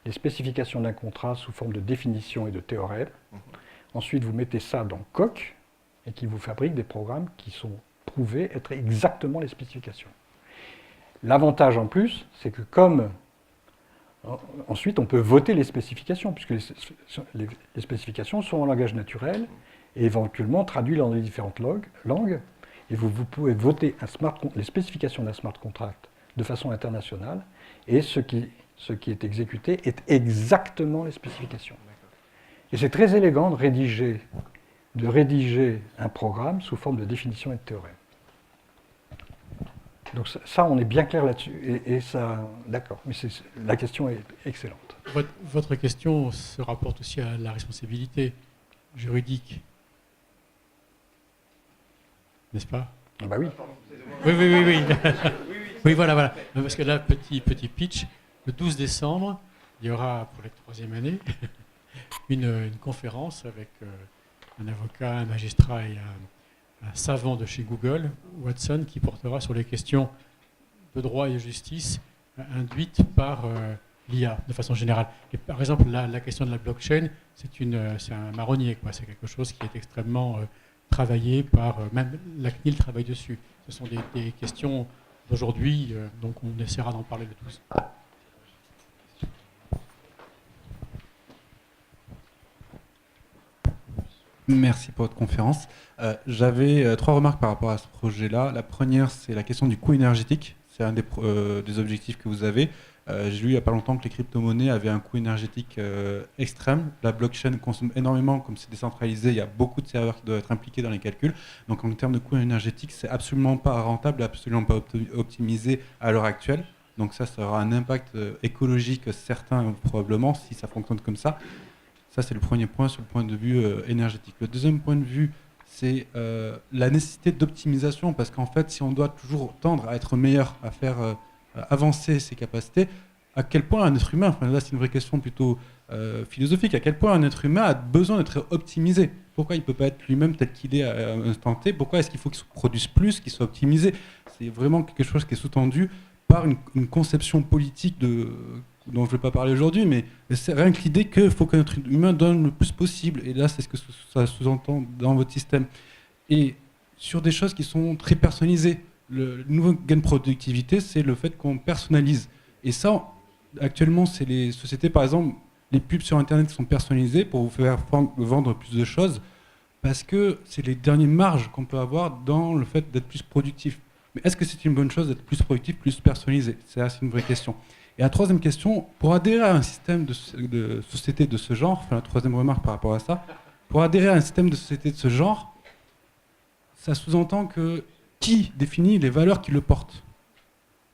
les spécifications d'un contrat sous forme de définition et de théorème. Ensuite, vous mettez ça dans Coq et qui vous fabrique des programmes qui sont prouvés être exactement les spécifications. L'avantage en plus, c'est que comme ensuite on peut voter les spécifications, puisque les spécifications sont en langage naturel et éventuellement traduites dans les différentes langues, et vous pouvez voter les spécifications d'un smart contract de façon internationale, et ce qui est exécuté est exactement les spécifications. Et c'est très élégant de rédiger un programme sous forme de définition et de théorème. Donc ça, on est bien clair là-dessus. Et ça, d'accord, mais la question est excellente. Votre question se rapporte aussi à la responsabilité juridique, n'est-ce pas? Ah bah oui. Oui. Oui, voilà. Parce que là, petit pitch, le 12 décembre, il y aura pour la 3e année une conférence avec un avocat, un magistrat et un savant de chez Google, Watson, qui portera sur les questions de droit et de justice induites par l'IA de façon générale. Et par exemple, la question de la blockchain, c'est un marronnier, quoi. C'est quelque chose qui est extrêmement travaillé par... même la CNIL travaille dessus. Ce sont des questions d'aujourd'hui, donc on essaiera d'en parler le 12. Merci pour votre conférence. J'avais 3 remarques par rapport à ce projet-là. La première, c'est la question du coût énergétique. C'est un des objectifs que vous avez. J'ai lu il n'y a pas longtemps que les crypto-monnaies avaient un coût énergétique extrême. La blockchain consomme énormément, comme c'est décentralisé, il y a beaucoup de serveurs qui doivent être impliqués dans les calculs. Donc en termes de coût énergétique, c'est absolument pas rentable, absolument pas optimisé à l'heure actuelle. Donc ça aura un impact écologique certain probablement si ça fonctionne comme ça. Ça, c'est le premier point sur le point de vue énergétique. Le deuxième point de vue, c'est la nécessité d'optimisation, parce qu'en fait, si on doit toujours tendre à être meilleur, à faire avancer ses capacités, à quel point un être humain, enfin là c'est une vraie question plutôt philosophique, à quel point un être humain a besoin d'être optimisé? Pourquoi il ne peut pas être lui-même tel qu'il est à un instant T? Pourquoi est-ce qu'il faut qu'il se produise plus, qu'il soit optimisé? C'est vraiment quelque chose qui est sous-tendu par une conception politique dont je ne vais pas parler aujourd'hui, mais c'est rien que l'idée qu'il faut qu'un être humain donne le plus possible. Et là, c'est ce que ça sous-entend dans votre système. Et sur des choses qui sont très personnalisées. Le nouveau gain de productivité, c'est le fait qu'on personnalise. Et ça, actuellement, c'est les sociétés, par exemple, les pubs sur Internet qui sont personnalisées pour vous faire vendre plus de choses, parce que c'est les dernières marges qu'on peut avoir dans le fait d'être plus productif. Mais est-ce que c'est une bonne chose d'être plus productif, plus personnalisé? C'est une vraie question. Et la troisième question, pour adhérer à un système de société de ce genre, enfin la troisième remarque par rapport à ça, pour adhérer à un système de société de ce genre, ça sous-entend que qui définit les valeurs qui le portent?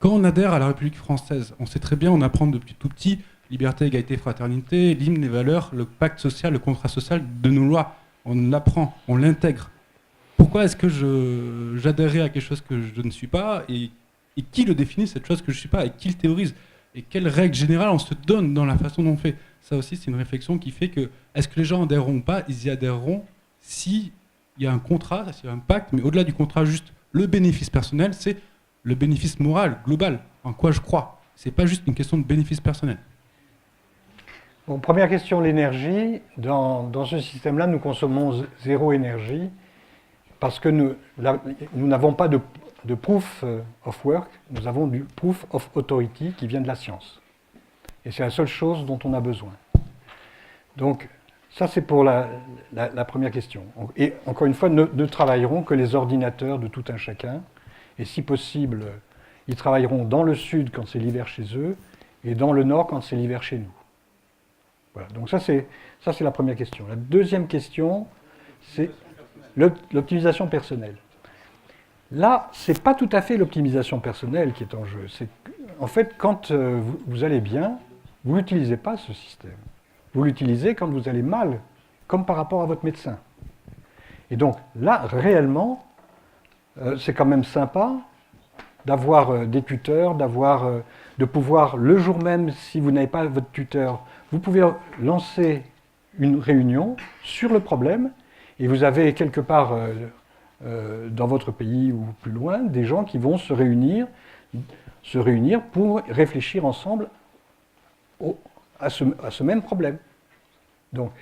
Quand on adhère à la République française, on sait très bien, on apprend depuis tout petit, liberté, égalité, fraternité, l'hymne, les valeurs, le pacte social, le contrat social de nos lois. On l'apprend, on l'intègre. Pourquoi est-ce que j'adhérerais à quelque chose que je ne suis pas, et qui le définit, cette chose que je ne suis pas, et qui le théorise? Et quelles règles générales on se donne dans la façon dont on fait? Ça aussi, c'est une réflexion qui fait que, est-ce que les gens adhéreront ou pas? Ils y adhéreront s'il y a un contrat, s'il y a un pacte, mais au-delà du contrat, juste le bénéfice personnel, c'est le bénéfice moral, global, en quoi je crois. C'est pas juste une question de bénéfice personnel. Bon, première question, l'énergie. Dans ce système-là, nous consommons 0 énergie parce que nous n'avons pas de proof of work, nous avons du proof of authority qui vient de la science. Et c'est la seule chose dont on a besoin. Donc, ça c'est pour la première question. Et encore une fois, ne travailleront que les ordinateurs de tout un chacun. Et si possible, ils travailleront dans le sud quand c'est l'hiver chez eux, et dans le nord quand c'est l'hiver chez nous. Voilà, donc ça c'est la première question. La deuxième question, c'est l'optimisation personnelle. Là, ce n'est pas tout à fait l'optimisation personnelle qui est en jeu. En fait, quand vous allez bien, vous n'utilisez pas ce système. Vous l'utilisez quand vous allez mal, comme par rapport à votre médecin. Et donc là, réellement, c'est quand même sympa d'avoir des tuteurs, de pouvoir, le jour même, si vous n'avez pas votre tuteur, vous pouvez lancer une réunion sur le problème, et vous avez quelque part dans votre pays ou plus loin, des gens qui vont se réunir se réunir pour réfléchir ensemble à ce même problème. Donc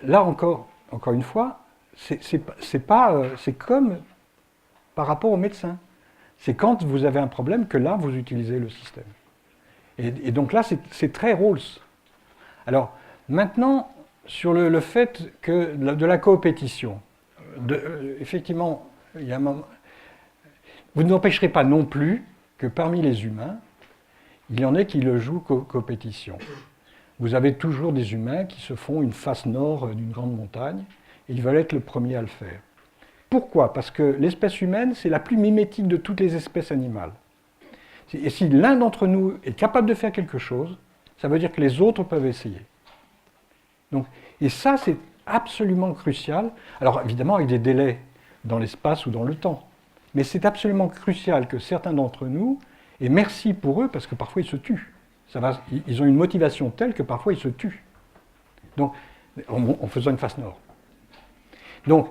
là encore une fois, c'est comme par rapport au médecin. C'est quand vous avez un problème que là, vous utilisez le système. Et donc là, c'est très Rawls. Alors, maintenant, sur le fait que de la coopétition, effectivement, il y a un moment, vous n'empêcherez pas non plus que parmi les humains, il y en ait qui le jouent coopétition. Vous avez toujours des humains qui se font une face nord d'une grande montagne, et ils veulent être le premier à le faire. Pourquoi? Parce que l'espèce humaine, c'est la plus mimétique de toutes les espèces animales. Et si l'un d'entre nous est capable de faire quelque chose, ça veut dire que les autres peuvent essayer. Donc, et ça, c'est absolument crucial. Alors, évidemment, avec des délais dans l'espace ou dans le temps. Mais c'est absolument crucial que certains d'entre nous, et merci pour eux, parce que parfois ils se tuent. Ils ont une motivation telle que parfois ils se tuent. Donc, en faisant une face nord. Donc,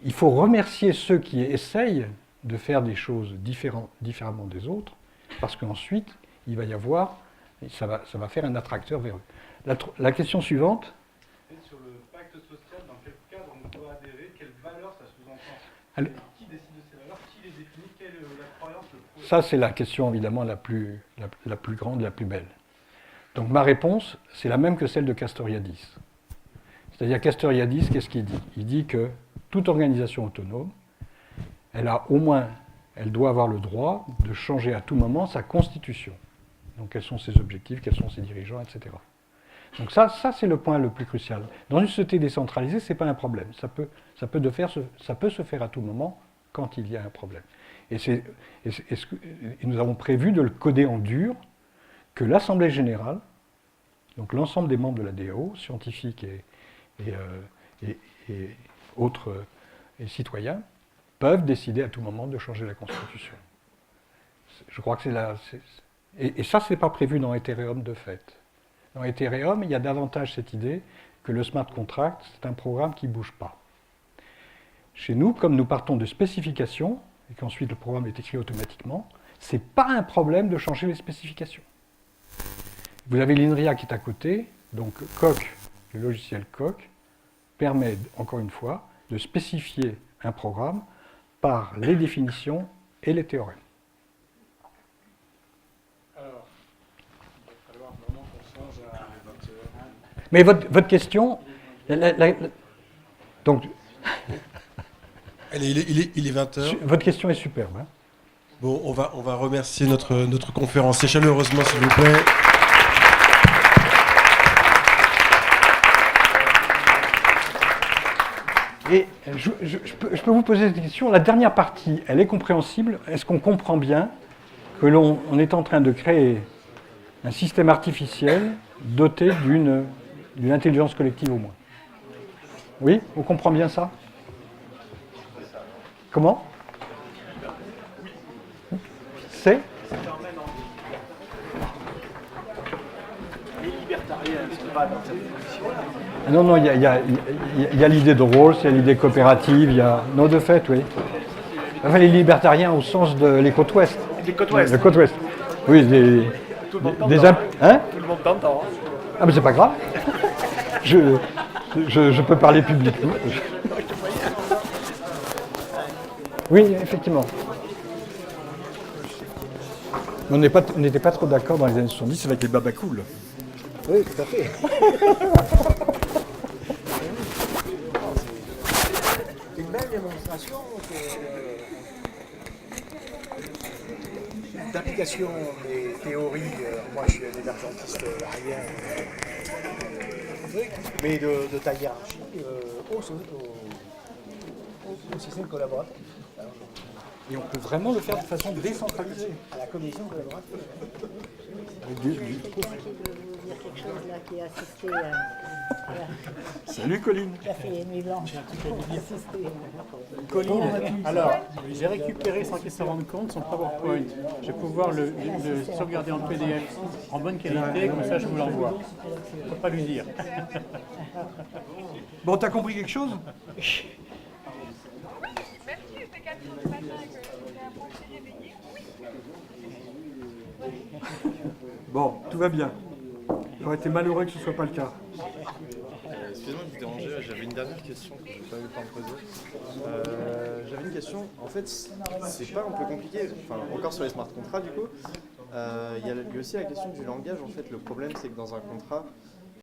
il faut remercier ceux qui essayent de faire des choses différemment des autres, parce qu'ensuite, il va y avoir, ça va faire un attracteur vers eux. La question suivante. Sur le pacte social, dans quel cadre on doit adhérer, quelles valeurs ça sous-entend? Qui décide de ces valeurs? Qui les définit? Quelle est la croyance? Ça, c'est la question évidemment la plus grande, la plus belle. Donc ma réponse, c'est la même que celle de Castoriadis. C'est-à-dire Castoriadis, qu'est-ce qu'il dit? Il dit que toute organisation autonome, elle doit avoir le droit de changer à tout moment sa constitution. Donc quels sont ses objectifs, quels sont ses dirigeants, etc. Donc ça c'est le point le plus crucial. Dans une société décentralisée, ce n'est pas un problème. Ça peut se faire à tout moment quand il y a un problème. Et nous avons prévu de le coder en dur, que l'Assemblée générale, donc l'ensemble des membres de la DAO, scientifiques et autres et citoyens, peuvent décider à tout moment de changer la Constitution. Je crois que c'est là. Et ça, ce n'est pas prévu dans Ethereum de fait. Dans Ethereum, il y a davantage cette idée que le smart contract, c'est un programme qui ne bouge pas. Chez nous, comme nous partons de spécifications, et qu'ensuite le programme est écrit automatiquement, ce n'est pas un problème de changer les spécifications. Vous avez l'INRIA qui est à côté, donc Coq, le logiciel Coq, permet, encore une fois, de spécifier un programme par les définitions et les théorèmes. Alors, il va falloir vraiment qu'on change à notre... Mais votre question... donc, allez, il est 20h. Votre question est superbe. Hein. Bon, on va remercier notre conférencier chaleureusement, s'il vous plaît. Et je peux vous poser cette question. La dernière partie, elle est compréhensible. Est-ce qu'on comprend bien que l'on est en train de créer un système artificiel doté d'une intelligence collective au moins? Oui, on comprend bien ça? Comment? C'est? Les libertariens ne sont pas dans cette position. Non, il y a l'idée de Rawls, il y a l'idée coopérative, il y a... Non, de fait, oui. Enfin, les libertariens au sens de les côtes ouest. Les côtes ouest. Les côtes ouest. Oui, tout le monde t'entend. Hein? Tout le monde t'entend. Ah, mais c'est pas grave. Je peux parler publiquement. Oui, effectivement. On n'était pas trop d'accord dans les années 70 avec les babacools. Oui, tout à fait. Une belle démonstration d'application des théories. Moi, je suis un émergentiste rien, mais de taille hiérarchique au système collaboratif. Et on peut vraiment le faire de façon décentralisée. À la commission collaborative. Quelqu'un qui veut vous dire quelque chose là, qui a assisté à... Salut Colline. Qui a fait Nuit Blanche. Colline, alors, j'ai récupéré sans qu'il se rende compte son PowerPoint. Je vais pouvoir le sauvegarder en PDF en bonne qualité, comme ça je vous l'envoie. Il ne faut pas lui dire. Bon, t'as compris quelque chose? Bon, tout va bien. J'aurais été malheureux que ce ne soit pas le cas. Excusez-moi de vous déranger, j'avais une dernière question que je n'ai pas eu le temps de poser. J'avais une question, en fait, c'est pas un peu compliqué, enfin, encore sur les smart contracts du coup. Il y a aussi la question du langage, en fait, le problème c'est que dans un contrat,